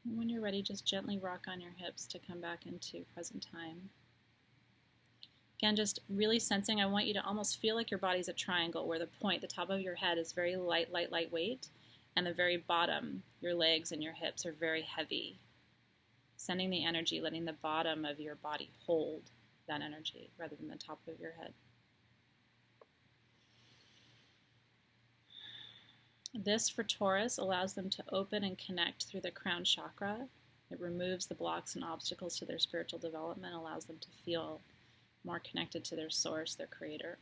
And when you're ready, just gently rock on your hips to come back into present time. Again, just really sensing, I want you to almost feel like your body's a triangle where the point, the top of your head is very lightweight, and the very bottom, your legs and your hips are very heavy. Sending the energy, letting the bottom of your body hold that energy rather than the top of your head. This, for Taurus, allows them to open and connect through the crown chakra. It removes the blocks and obstacles to their spiritual development, allows them to feel more connected to their source, their creator.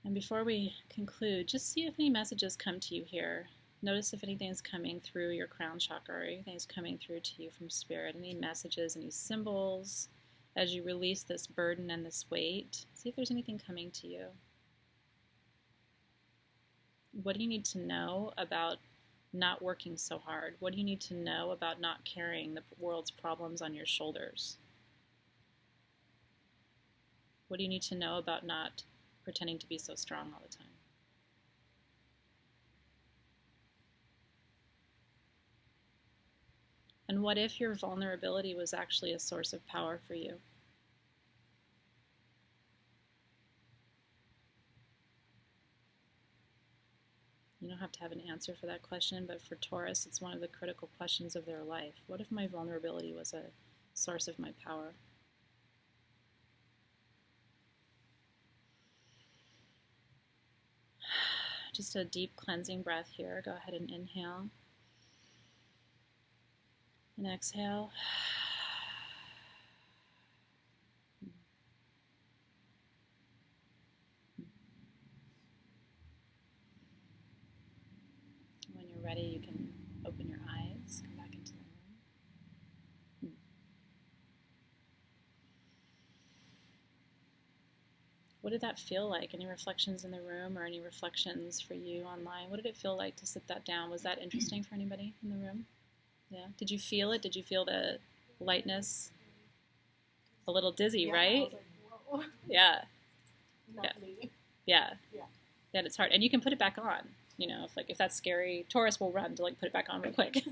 And before we conclude, just see if any messages come to you here. Notice if anything's coming through your crown chakra or anything's coming through to you from spirit. Any messages, any symbols as you release this burden and this weight. See if there's anything coming to you. What do you need to know about not working so hard? What do you need to know about not carrying the world's problems on your shoulders? What do you need to know about not pretending to be so strong all the time? And what if your vulnerability was actually a source of power for you? You don't have to have an answer for that question, but for Taurus, it's one of the critical questions of their life. What if my vulnerability was a source of my power? Just a deep cleansing breath here. Go ahead and inhale. And exhale. When you're ready, you can open your eyes, come back into the room. What did that feel like? Any reflections in the room or any reflections for you online? What did it feel like to sit that down? Was that interesting for anybody in the room? Yeah. Did you feel it? Did you feel the lightness? A little dizzy, Yeah, right? I was like, whoa. Yeah. Not me. Yeah. Yeah. Yeah, it's hard. And you can put it back on. You know, if that's scary, Taurus will run to put it back on real quick.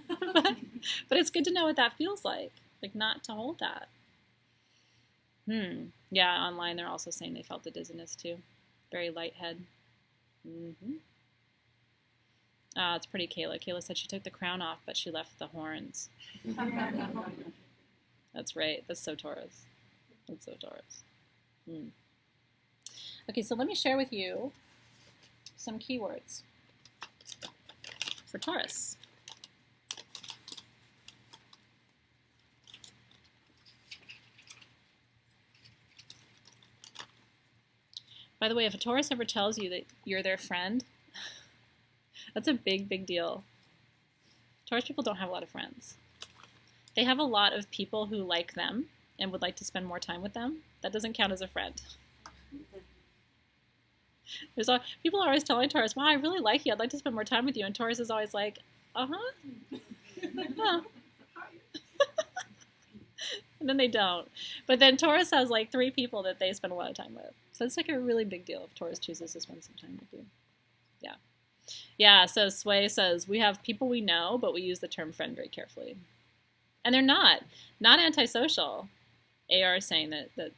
but it's good to know what that feels like not to hold that. Yeah, online they're also saying they felt the dizziness too. Very light head. It's pretty, Kayla. Kayla said she took the crown off, but she left the horns. That's right. That's so Taurus. That's so Taurus. Okay, so let me share with you some keywords for Taurus. By the way, if a Taurus ever tells you that you're their friend, that's a big, big deal. Taurus people don't have a lot of friends. They have a lot of people who like them and would like to spend more time with them. That doesn't count as a friend. People are always telling Taurus, wow, I really like you. I'd like to spend more time with you. And Taurus is always like, uh-huh. Huh. And then they don't. But then Taurus has like 3 people that they spend a lot of time with. So it's like a really big deal if Taurus chooses to spend some time with you. Yeah. Yeah, so Sway says, we have people we know, but we use the term friend very carefully. And they're not antisocial. AR is saying that AR,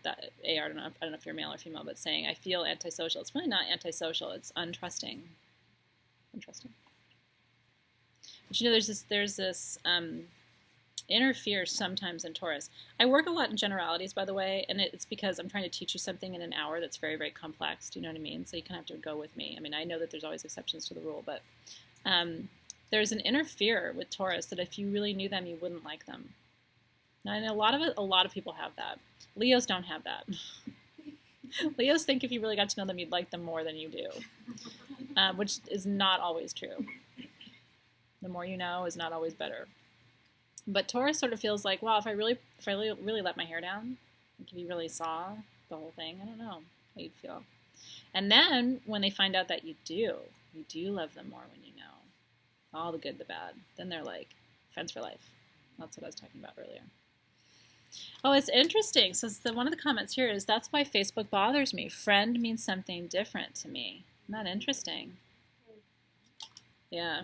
I don't know if you're male or female, but saying, I feel antisocial. It's really not antisocial. It's untrusting. Untrusting. But you know, there's this inner fear sometimes in Taurus. I work a lot in generalities, by the way, and it's because I'm trying to teach you something in an hour that's very, very complex. Do you know what I mean? So you kind of have to go with me. I mean, I know that there's always exceptions to the rule, but there's an inner fear with Taurus that if you really knew them, you wouldn't like them. Now, I know a lot of people have that. Leos don't have that. Leos think if you really got to know them, you'd like them more than you do, which is not always true. The more you know is not always better. But Taurus sort of feels like, wow, if I really let my hair down, like if you really saw the whole thing, I don't know how you'd feel. And then when they find out that you do love them more when you know all the good, the bad, then they're like friends for life. That's what I was talking about earlier. Oh, it's interesting. So one of the comments here is, that's why Facebook bothers me. Friend means something different to me. Isn't that interesting? Yeah.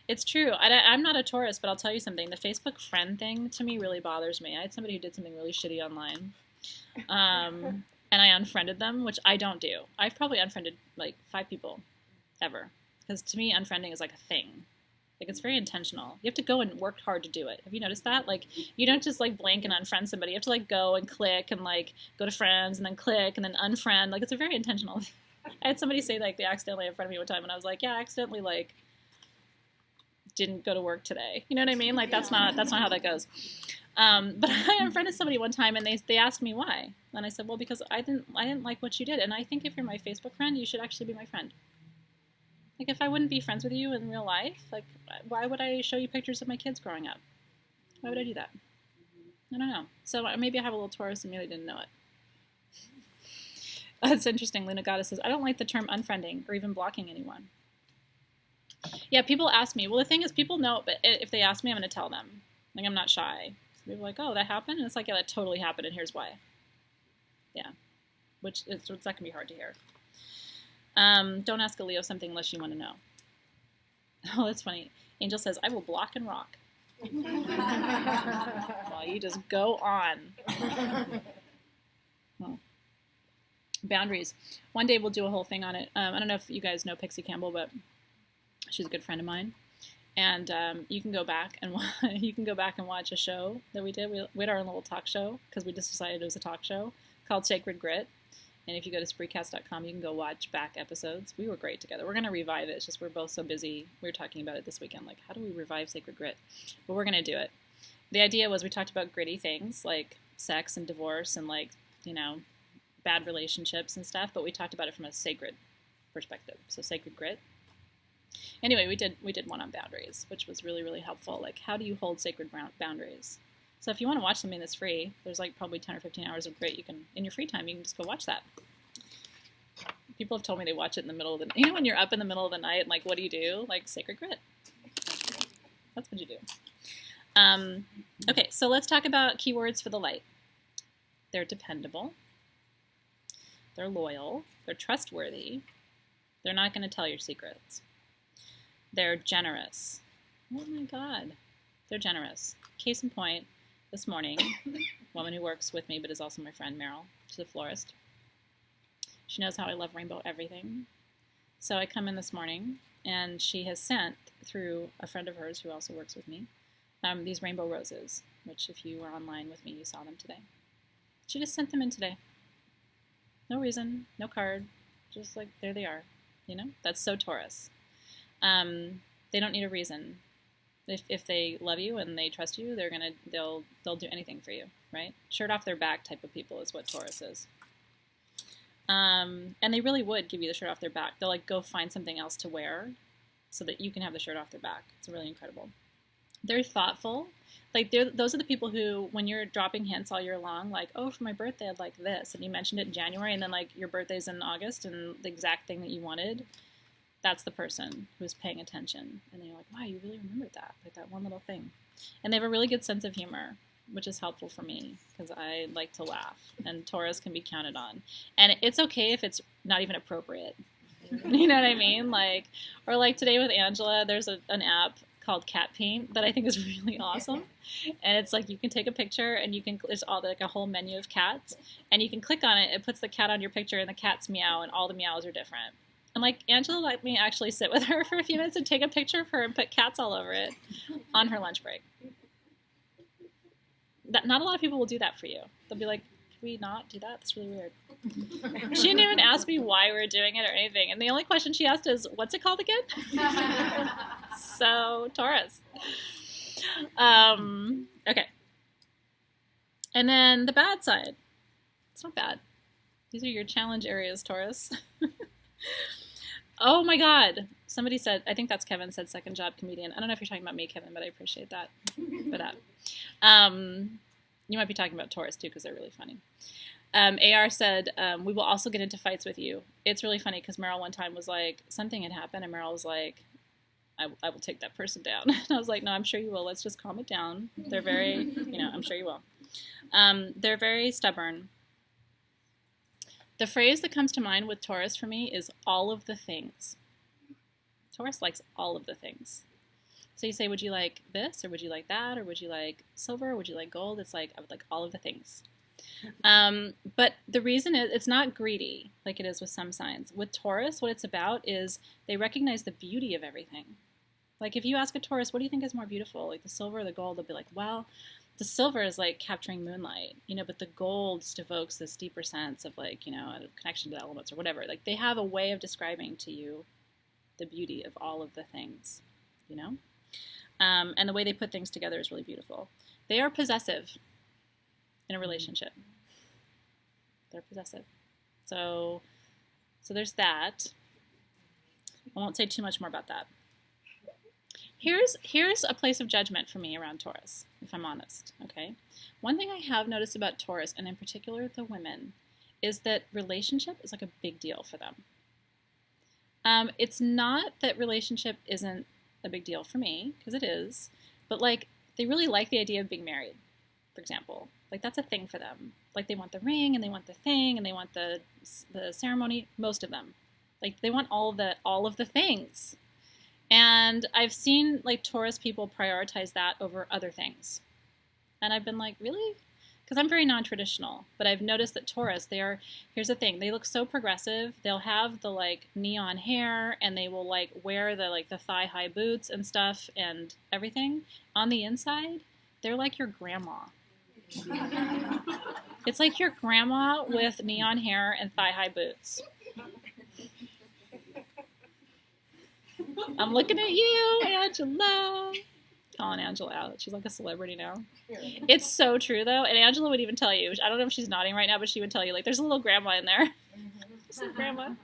It's true. I'm not a Taurus, but I'll tell you something. The Facebook friend thing to me really bothers me. I had somebody who did something really shitty online, and I unfriended them, which I don't do. I've probably unfriended like 5 people ever, because to me, unfriending is like a thing. Like, it's very intentional. You have to go and work hard to do it. Have you noticed that? Like, you don't just like blank and unfriend somebody. You have to like go and click and like go to friends and then click and then unfriend. Like, it's a very intentional. I had somebody say like they accidentally unfriended me one time, and I was like, yeah, I accidentally like didn't go to work today. You know what I mean? Like, that's not how that goes. But I unfriended somebody one time, and they asked me why, and I said, well, because I didn't like what you did, and I think if you're my Facebook friend, you should actually be my friend. Like, if I wouldn't be friends with you in real life, like, why would I show you pictures of my kids growing up? Why would I do that? I don't know. So maybe I have a little Taurus and really didn't know it. That's interesting. Luna Goddess says, I don't like the term unfriending or even blocking anyone. Yeah, people ask me. Well, the thing is, people know, but if they ask me, I'm going to tell them. Like, I'm not shy. So people are like, oh, that happened? And it's like, yeah, that totally happened, and here's why. Yeah. It's not going to be hard to hear. Don't ask a Leo something unless you want to know. Oh, that's funny. Angel says, I will block and rock. Well, you just go on. Oh. Boundaries. One day we'll do a whole thing on it. I don't know if you guys know Pixie Campbell, but she's a good friend of mine. And you can go back and watch a show that we did. We had our own little talk show because we just decided it was a talk show called Sacred Grit. And if you go to spreecast.com, you can go watch back episodes. We were great together. We're going to revive it. It's just we're both so busy. We were talking about it this weekend. Like, how do we revive Sacred Grit? But we're going to do it. The idea was we talked about gritty things like sex and divorce and, like, you know, bad relationships and stuff. But we talked about it from a sacred perspective. So Sacred Grit. Anyway, we did one on boundaries, which was really, really helpful. Like, how do you hold sacred boundaries? So if you want to watch something that's free, there's like probably 10 or 15 hours of Grit. You can, in your free time, you can just go watch that. People have told me they watch it in the middle of the night. You know when you're up in the middle of the night, like, what do you do? Like, Sacred Grit. That's what you do. Okay, so let's talk about keywords for the light. They're dependable. They're loyal. They're trustworthy. They're not going to tell your secrets. They're generous. Oh my God. They're generous. Case in point, this morning, a woman who works with me but is also my friend, Meryl, she's a florist. She knows how I love rainbow everything. So I come in this morning, and she has sent, through a friend of hers who also works with me, these rainbow roses, which if you were online with me, you saw them today. She just sent them in today. No reason, no card, just like, there they are. You know, that's so Taurus. They don't need a reason. If they love you and they trust you, they'll do anything for you, right? Shirt off their back type of people is what Taurus is. And they really would give you the shirt off their back. They'll like go find something else to wear so that you can have the shirt off their back. It's really incredible. They're thoughtful. Like, those are the people who, when you're dropping hints all year long, like, oh, for my birthday, I'd like this. And you mentioned it in January, and then, like, your birthday's in August, and the exact thing that you wanted, that's the person who's paying attention. And they're like, wow, you really remembered that. Like, that one little thing. And they have a really good sense of humor, which is helpful for me, because I like to laugh. And Taurus can be counted on. And it's okay if it's not even appropriate. You know what I mean? Like, or like today with Angela, there's an app called Cat Paint that I think is really awesome. And it's like you can take a picture and you can, there's all like a whole menu of cats, and you can click on it. It puts the cat on your picture and the cats meow, and all the meows are different. And like Angela let me actually sit with her for a few minutes and take a picture of her and put cats all over it on her lunch break. Not a lot of people will do that for you. They'll be like, can we not do that? That's really weird. She didn't even ask me why we were doing it or anything. And the only question she asked is, what's it called again? So, Taurus. Okay. And then the bad side. It's not bad. These are your challenge areas, Taurus. Oh my God. Somebody said, I think that's Kevin, said second job comedian. I don't know if you're talking about me, Kevin, but I appreciate that for that. You might be talking about Taurus too, because they're really funny. AR said, we will also get into fights with you. It's really funny because Meryl one time was like, something had happened, and Meryl was like, I will take that person down. And I was like, no, I'm sure you will. Let's just calm it down. They're very, I'm sure you will. They're very stubborn. The phrase that comes to mind with Taurus for me is all of the things. Taurus likes all of the things. So you say, would you like this, or would you like that, or would you like silver, or would you like gold? It's like, I would like all of the things. But the reason is, it's not greedy like it is with some signs. With Taurus, what it's about is they recognize the beauty of everything. Like if you ask a Taurus, what do you think is more beautiful, like the silver or the gold? They'll be like, well, the silver is like capturing moonlight, but the gold just evokes this deeper sense of like, a connection to the elements or whatever. Like they have a way of describing to you the beauty of all of the things, and the way they put things together is really beautiful. They are possessive in a relationship. They're possessive. So there's that. I won't say too much more about that. Here's a place of judgment for me around Taurus, if I'm honest, okay? One thing I have noticed about Taurus, and in particular the women, is that relationship is like a big deal for them. It's not that relationship isn't a big deal for me, because it is, but like they really like the idea of being married, for example. Like that's a thing for them. Like they want the ring, and they want the thing, and they want the ceremony, most of them. Like they want all of the things. And I've seen like Taurus people prioritize that over other things. And I've been like, really? Because I'm very non-traditional, but I've noticed that Taurus, here's the thing, they look so progressive. They'll have the like neon hair, and they will like wear the thigh-high boots and stuff and everything. On the inside, they're like your grandma. It's like your grandma with neon hair and thigh-high boots. I'm looking at you, Angela. Calling Angela out. She's like a celebrity now. It's so true, though. And Angela would even tell you. I don't know if she's nodding right now, but she would tell you, like, there's a little grandma in there. Grandma.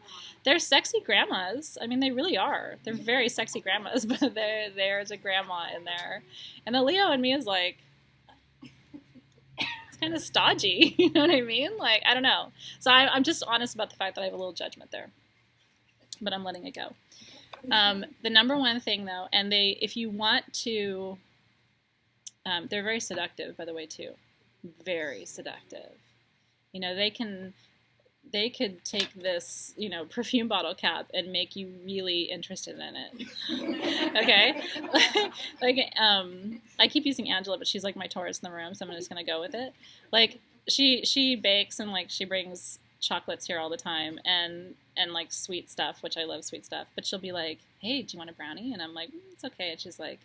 They're sexy grandmas. I mean, they really are. They're very sexy grandmas, but there's a grandma in there. And the Leo in me is like, it's kind of stodgy. You know what I mean? Like, I don't know. So I'm just honest about the fact that I have a little judgment there. But I'm letting it go. The number one thing, though, and if you want to, they're very seductive, by the way, too. Very seductive. They could take this, perfume bottle cap and make you really interested in it. Okay? I keep using Angela, but she's like my Taurus in the room, so I'm just going to go with it. Like, she bakes and, like, she brings chocolates here all the time and like sweet stuff, which I love sweet stuff, but she'll be like, hey, do you want a brownie? And I'm like, it's okay. And she's like,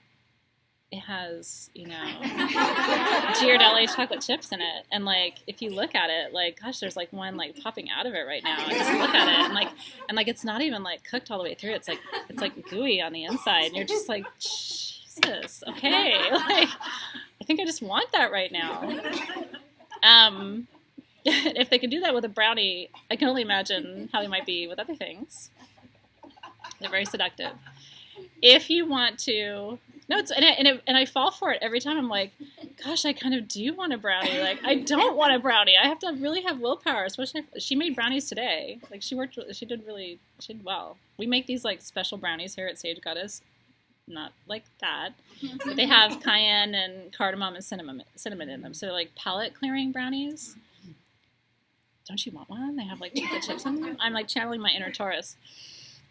it has, Ghirardelli chocolate chips in it. And like, if you look at it, like, gosh, there's like one like popping out of it right now. I just look at it and like, it's not even like cooked all the way through. It's like gooey on the inside. And you're just like, Jesus, okay. Like, I think I just want that right now. If they can do that with a brownie, I can only imagine how they might be with other things. They're very seductive. If you want to, No, and I fall for it every time. I'm like, gosh, I kind of do want a brownie. Like, I don't want a brownie. I have to really have willpower. Especially if she made brownies today. Like, she did well. We make these like special brownies here at Sage Goddess. Not like that, but they have cayenne and cardamom and cinnamon in them. So they're like palate clearing brownies. Don't you want one? They have like chocolate chips in them. I'm like channeling my inner Taurus.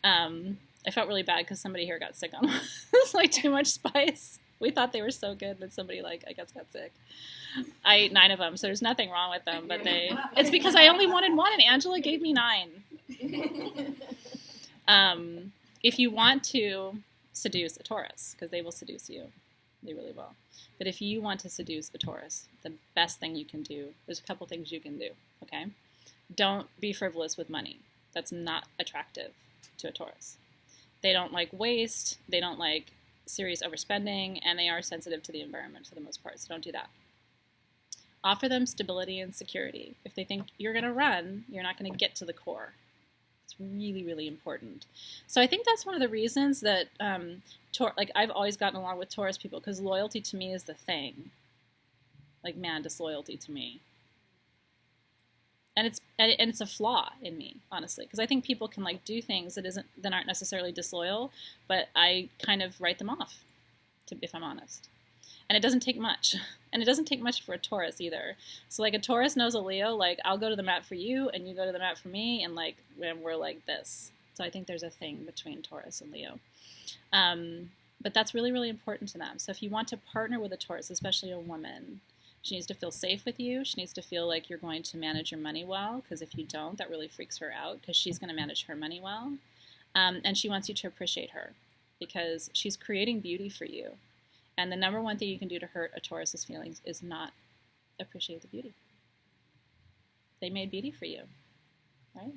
I felt really bad because somebody here got sick on them. It's like too much spice. We thought they were so good, but somebody like I guess got sick. I ate 9 of them, so there's nothing wrong with them. But it's because I only wanted 1, and Angela gave me 9. If you want to seduce a Taurus, because they will seduce you, they really will. But if you want to seduce a Taurus, the best thing you can do, there's a couple things you can do. Okay, don't be frivolous with money. That's not attractive to a Taurus. They don't like waste, they don't like serious overspending, and they are sensitive to the environment for the most part, so don't do that. Offer them stability and security. If they think you're going to run, you're not going to get to the core. It's really, really important. So I think that's one of the reasons that, like I've always gotten along with Taurus people, because loyalty to me is the thing. Like, man, disloyalty to me. And it's a flaw in me, honestly, because I think people can like do things that aren't necessarily disloyal, but I kind of write them off, if I'm honest. And it doesn't take much, and it doesn't take much for a Taurus either. So like a Taurus knows a Leo, like I'll go to the mat for you, and you go to the mat for me, and like when we're like this. So I think there's a thing between Taurus and Leo. But that's really, really important to them. So if you want to partner with a Taurus, especially a woman, she needs to feel safe with you. She needs to feel like you're going to manage your money well, because if you don't, that really freaks her out, because she's going to manage her money well. And she wants you to appreciate her, because she's creating beauty for you. And the number one thing you can do to hurt a Taurus's feelings is not appreciate the beauty. They made beauty for you, right?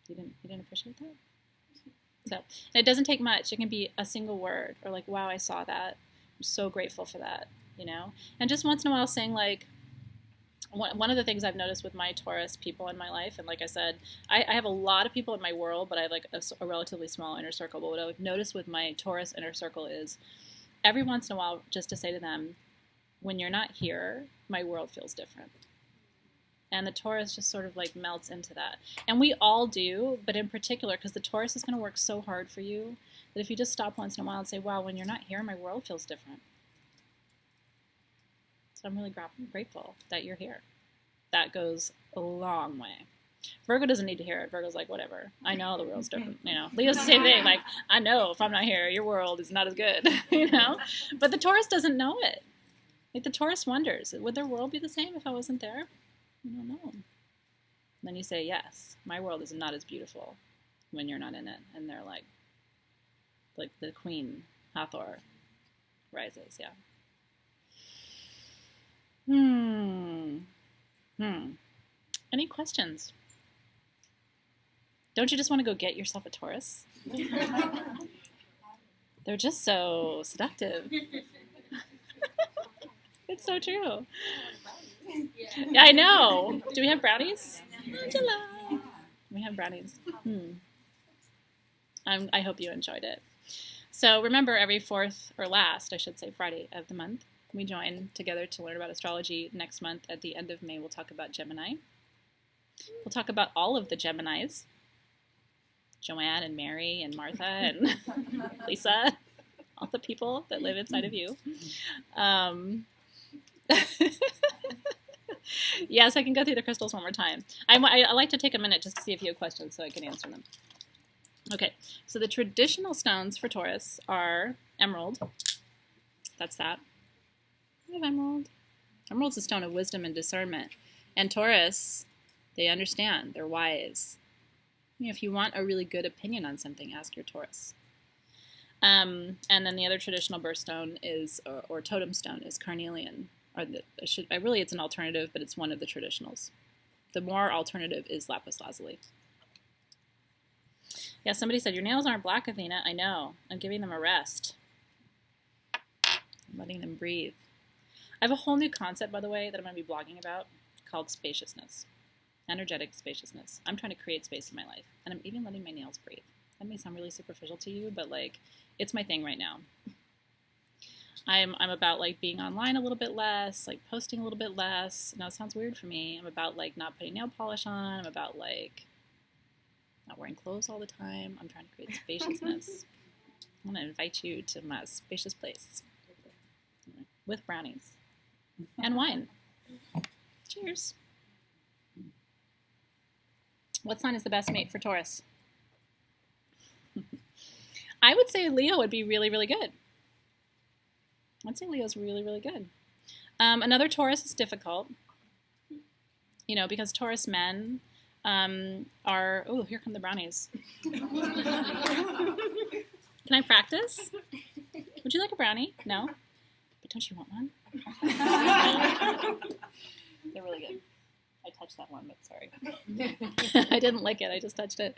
You didn't appreciate that? So it doesn't take much. It can be a single word, or like, wow, I saw that. I'm so grateful for that. You know, and just once in a while saying like, one of the things I've noticed with my Taurus people in my life, and like I said, I have a lot of people in my world, but I have like a relatively small inner circle. But what I've noticed with my Taurus inner circle is every once in a while just to say to them, when you're not here, my world feels different. And the Taurus just sort of like melts into that. And we all do, but in particular, because the Taurus is going to work so hard for you, that if you just stop once in a while and say, wow, when you're not here, my world feels different. So I'm really grateful that you're here. That goes a long way. Virgo doesn't need to hear it. Virgo's like, whatever. I know the world's different. You know, Leo's the same thing. Like, I know if I'm not here, your world is not as good. You know, but the Taurus doesn't know it. Like the Taurus wonders, would their world be the same if I wasn't there? I don't know. And then you say, yes, my world is not as beautiful when you're not in it. And they're like the Queen Hathor rises. Yeah. Any questions? Don't you just want to go get yourself a Taurus? They're just so seductive. It's so true. Yeah, I know. Do we have brownies? Angela. We have brownies. I hope you enjoyed it. So remember, every fourth, or last, I should say, Friday of the month, we join together to learn about astrology. Next month, at the end of May, we'll talk about Gemini. We'll talk about all of the Geminis. Joanne and Mary and Martha and Lisa, all the people that live inside of you. Yes, I can go through the crystals one more time. I like to take a minute just to see if you have questions so I can answer them. Okay, so the traditional stones for Taurus are emerald. That's that. I have emerald. Emerald's a stone of wisdom and discernment. And Taurus, they understand. They're wise. If you want a really good opinion on something, ask your Taurus. And then the other traditional birthstone is, or totem stone, is carnelian. Really, it's an alternative, but it's one of the traditionals. The more alternative is lapis lazuli. Yeah, somebody said, your nails aren't black, Athena. I know. I'm giving them a rest. I'm letting them breathe. I have a whole new concept, by the way, that I'm going to be blogging about called spaciousness. Energetic spaciousness. I'm trying to create space in my life, and I'm even letting my nails breathe. That may sound really superficial to you, but like, it's my thing right now. I'm about like being online a little bit less, like posting a little bit less. Now it sounds weird for me. I'm about like not putting nail polish on. I'm about like not wearing clothes all the time. I'm trying to create spaciousness. I want to invite you to my spacious place with brownies and wine. Cheers. What sign is the best mate for Taurus? I would say Leo would be really, really good. I'd say Leo's really, really good. Another Taurus is difficult, you know, because Taurus men are, oh, here come the brownies. Can I practice? Would you like a brownie? No? But don't you want one? They're really good. I touched that one, but sorry. I didn't lick it, I just touched it.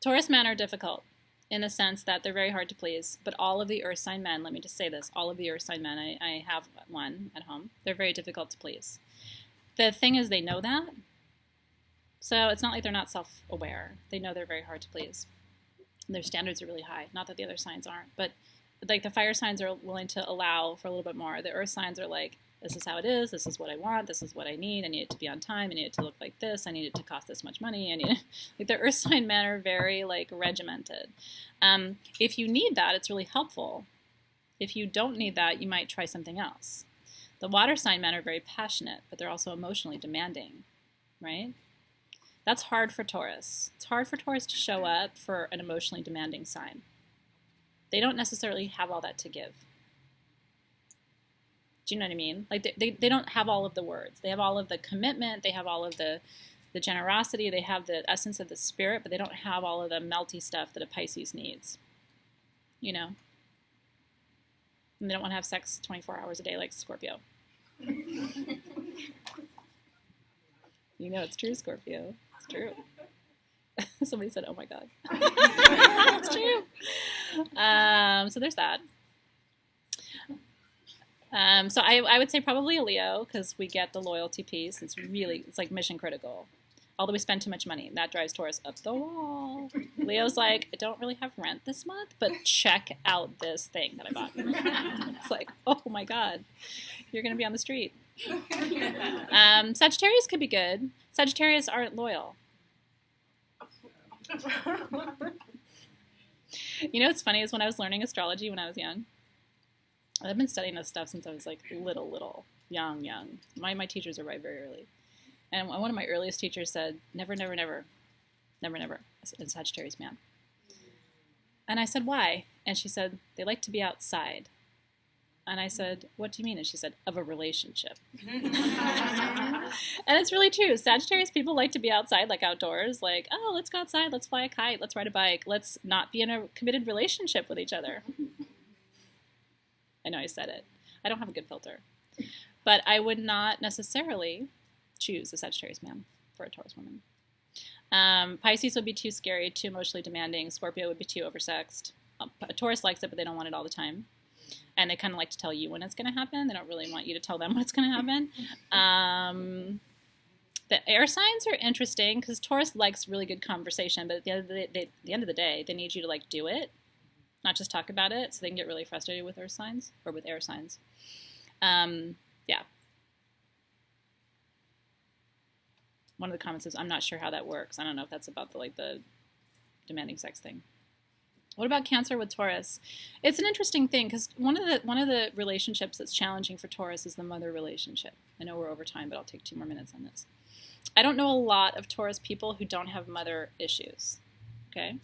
Taurus men are difficult in the sense that they're very hard to please, but all of the earth sign men, let me just say this, all of the earth sign men, I have one at home, they're very difficult to please. The thing is they know that, so it's not like they're not self-aware. They know they're very hard to please. Their standards are really high, not that the other signs aren't, but like the fire signs are willing to allow for a little bit more. The earth signs are like, this is how it is, this is what I want, this is what I need it to be on time, I need it to look like this, I need it to cost this much money, like the earth sign men are very like regimented. If you need that, it's really helpful. If you don't need that, you might try something else. The water sign men are very passionate, but they're also emotionally demanding, right? That's hard for Taurus. It's hard for Taurus to show up for an emotionally demanding sign. They don't necessarily have all that to give. Do you know what I mean? Like they don't have all of the words. They have all of the commitment. They have all of the generosity. They have the essence of the spirit, but they don't have all of the melty stuff that a Pisces needs. You know? And they don't want to have sex 24 hours a day like Scorpio. You know it's true, Scorpio. It's true. Somebody said, oh my God. It's true. So there's that. So I would say probably a Leo, because we get the loyalty piece. It's like mission critical. Although we spend too much money, that drives Taurus up the wall. Leo's like, I don't really have rent this month, but check out this thing that I bought. It's like, oh my God, you're going to be on the street. Sagittarius could be good. Sagittarius aren't loyal. You know what's funny is when I was learning astrology when I was young, I've been studying this stuff since I was like little, young. My teachers arrived very early. And one of my earliest teachers said, never, a Sagittarius man. And I said, why? And she said, they like to be outside. And I said, what do you mean? And she said, of a relationship. And it's really true. Sagittarius people like to be outside, like outdoors, like, oh, let's go outside, let's fly a kite, let's ride a bike, let's not be in a committed relationship with each other. I know I said it. I don't have a good filter. But I would not necessarily choose a Sagittarius man for a Taurus woman. Pisces would be too scary, too emotionally demanding. Scorpio would be too oversexed. A Taurus likes it, but they don't want it all the time. And they kind of like to tell you when it's going to happen. They don't really want you to tell them what's going to happen. The air signs are interesting because Taurus likes really good conversation, but at the end of the day, they need you to like do it, not just talk about it, so they can get really frustrated with earth signs or with air signs. Yeah. One of the comments is, I'm not sure how that works. I don't know if that's about the demanding sex thing. What about Cancer with Taurus? It's an interesting thing because one of the relationships that's challenging for Taurus is the mother relationship. I know we're over time, but I'll take 2 more minutes on this. I don't know a lot of Taurus people who don't have mother issues. Okay.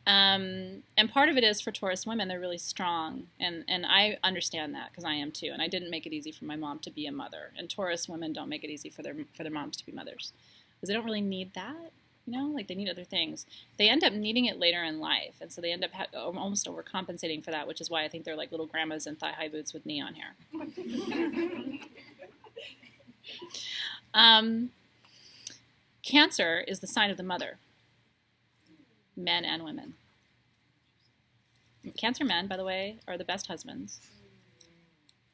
And part of it is for Taurus women, they're really strong. And I understand that because I am too. And I didn't make it easy for my mom to be a mother. And Taurus women don't make it easy for their moms to be mothers because they don't really need that. You know, like they need other things. They end up needing it later in life. And so they end up almost overcompensating for that, which is why I think they're like little grandmas in thigh-high boots with neon hair. Cancer is the sign of the mother. Men and women. Cancer men, by the way, are the best husbands.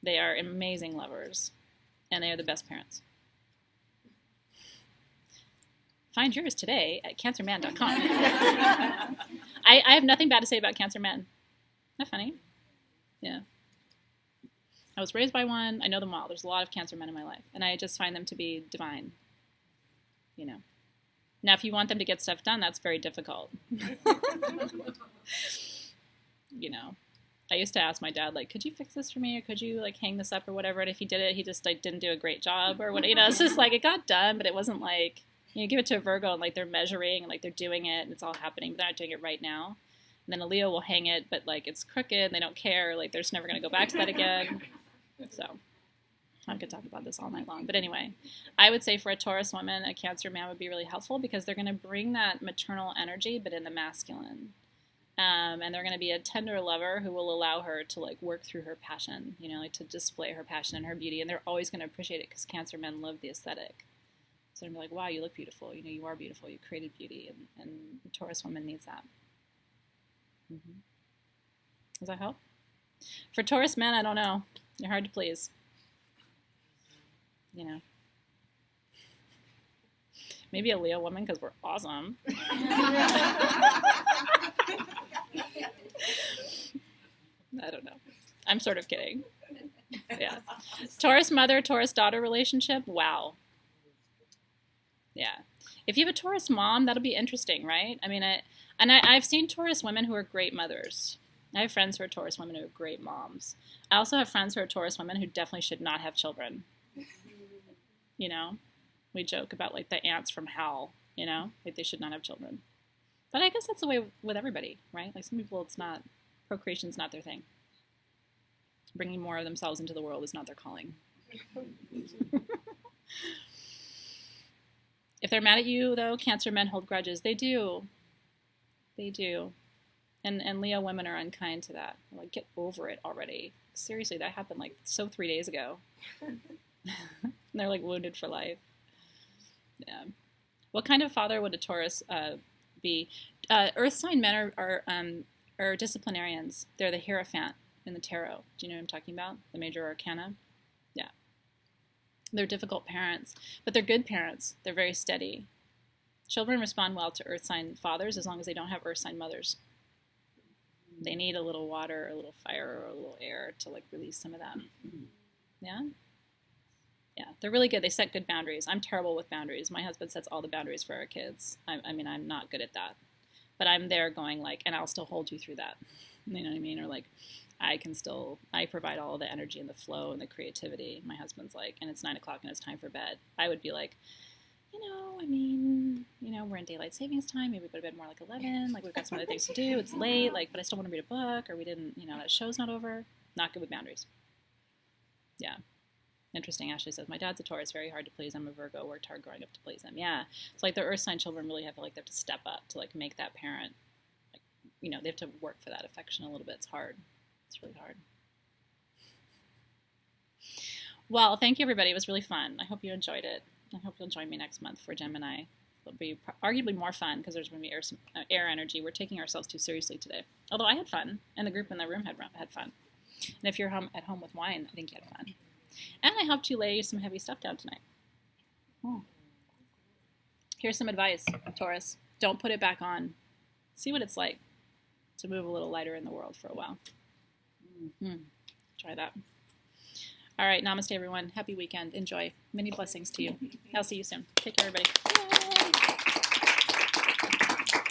They are amazing lovers. And they are the best parents. Find yours today at cancerman.com. I have nothing bad to say about Cancer men. Isn't that funny? Yeah. I was raised by one. I know them all. There's a lot of Cancer men in my life, and I just find them to be divine. You know. Now, if you want them to get stuff done, that's very difficult. You know. I used to ask my dad, like, could you fix this for me, or could you, like, hang this up or whatever, and if he did it, he just, like, didn't do a great job or what, you know, it's just, like, it got done, but it wasn't, like, you know, give it to a Virgo, and, like, they're measuring, and, like, they're doing it, and it's all happening, but they're not doing it right now, and then a Leo will hang it, but, like, it's crooked, and they don't care, like, they're just never going to go back to that again, so I could talk about this all night long, but anyway, I would say for a Taurus woman, a Cancer man would be really helpful, because they're going to bring that maternal energy, but in the masculine. And they're going to be a tender lover who will allow her to, like, work through her passion, you know, like, to display her passion and her beauty. And they're always going to appreciate it, because Cancer men love the aesthetic. So they're going to be like, wow, you look beautiful. You know, you are beautiful. You created beauty. And the Taurus woman needs that. Mm-hmm. Does that help? For Taurus men, I don't know. You're hard to please. You know. Maybe a Leo woman, because we're awesome. I don't know. I'm sort of kidding. Yeah. Taurus mother, Taurus daughter relationship. Wow. Yeah. If you have a Taurus mom, that'll be interesting, right? I mean, I've seen Taurus women who are great mothers. I have friends who are Taurus women who are great moms. I also have friends who are Taurus women who definitely should not have children. You know? We joke about, like, the ants from hell, you know? Like, they should not have children. But I guess that's the way with everybody, right? Like, some people, it's not, procreation's not their thing. Bringing more of themselves into the world is not their calling. If they're mad at you, though, Cancer men hold grudges. They do. They do. And Leo women are unkind to that. Like, get over it already. Seriously, that happened, like, 3 days ago. And they're, like, wounded for life. Yeah. What kind of father would a Taurus be? Earth sign men are disciplinarians. They're the Hierophant in the tarot. Do you know what I'm talking about? The major arcana? Yeah. They're difficult parents, but they're good parents. They're very steady. Children respond well to earth sign fathers as long as they don't have earth sign mothers. They need a little water, a little fire, or a little air to, like, release some of that. Yeah? Yeah, they're really good. They set good boundaries. I'm terrible with boundaries. My husband sets all the boundaries for our kids. I mean, I'm not good at that. But I'm there going, like, and I'll still hold you through that. You know what I mean? Or, like, I provide all the energy and the flow and the creativity. My husband's like, and it's 9 o'clock and it's time for bed. I would be like, you know, I mean, you know, we're in daylight savings time. Maybe we go to bed more like 11. Like, we've got some other things to do. It's late. Like, but I still want to read a book, or we didn't, you know, that show's not over. Not good with boundaries. Yeah. Interesting. Ashley says, my dad's a Taurus, very hard to please. I'm a Virgo, worked hard growing up to please him. Yeah. It's like the earth sign children really have to, like, they have to step up to, like, make that parent, like, you know, they have to work for that affection a little bit. It's hard. It's really hard. Well, thank you, everybody. It was really fun. I hope you enjoyed it. I hope you'll join me next month for Gemini. It'll be arguably more fun because there's going to be air energy. We're taking ourselves too seriously today. Although I had fun, and the group in the room had fun. And if you're at home with wine, I think you had fun. And I helped you lay some heavy stuff down tonight. Here's some advice, Taurus. Don't put it back on. See what it's like to move a little lighter in the world for a while. Try that. All right, namaste, everyone. Happy weekend. Enjoy. Many blessings to you. I'll see you soon. Take care, everybody. Yay.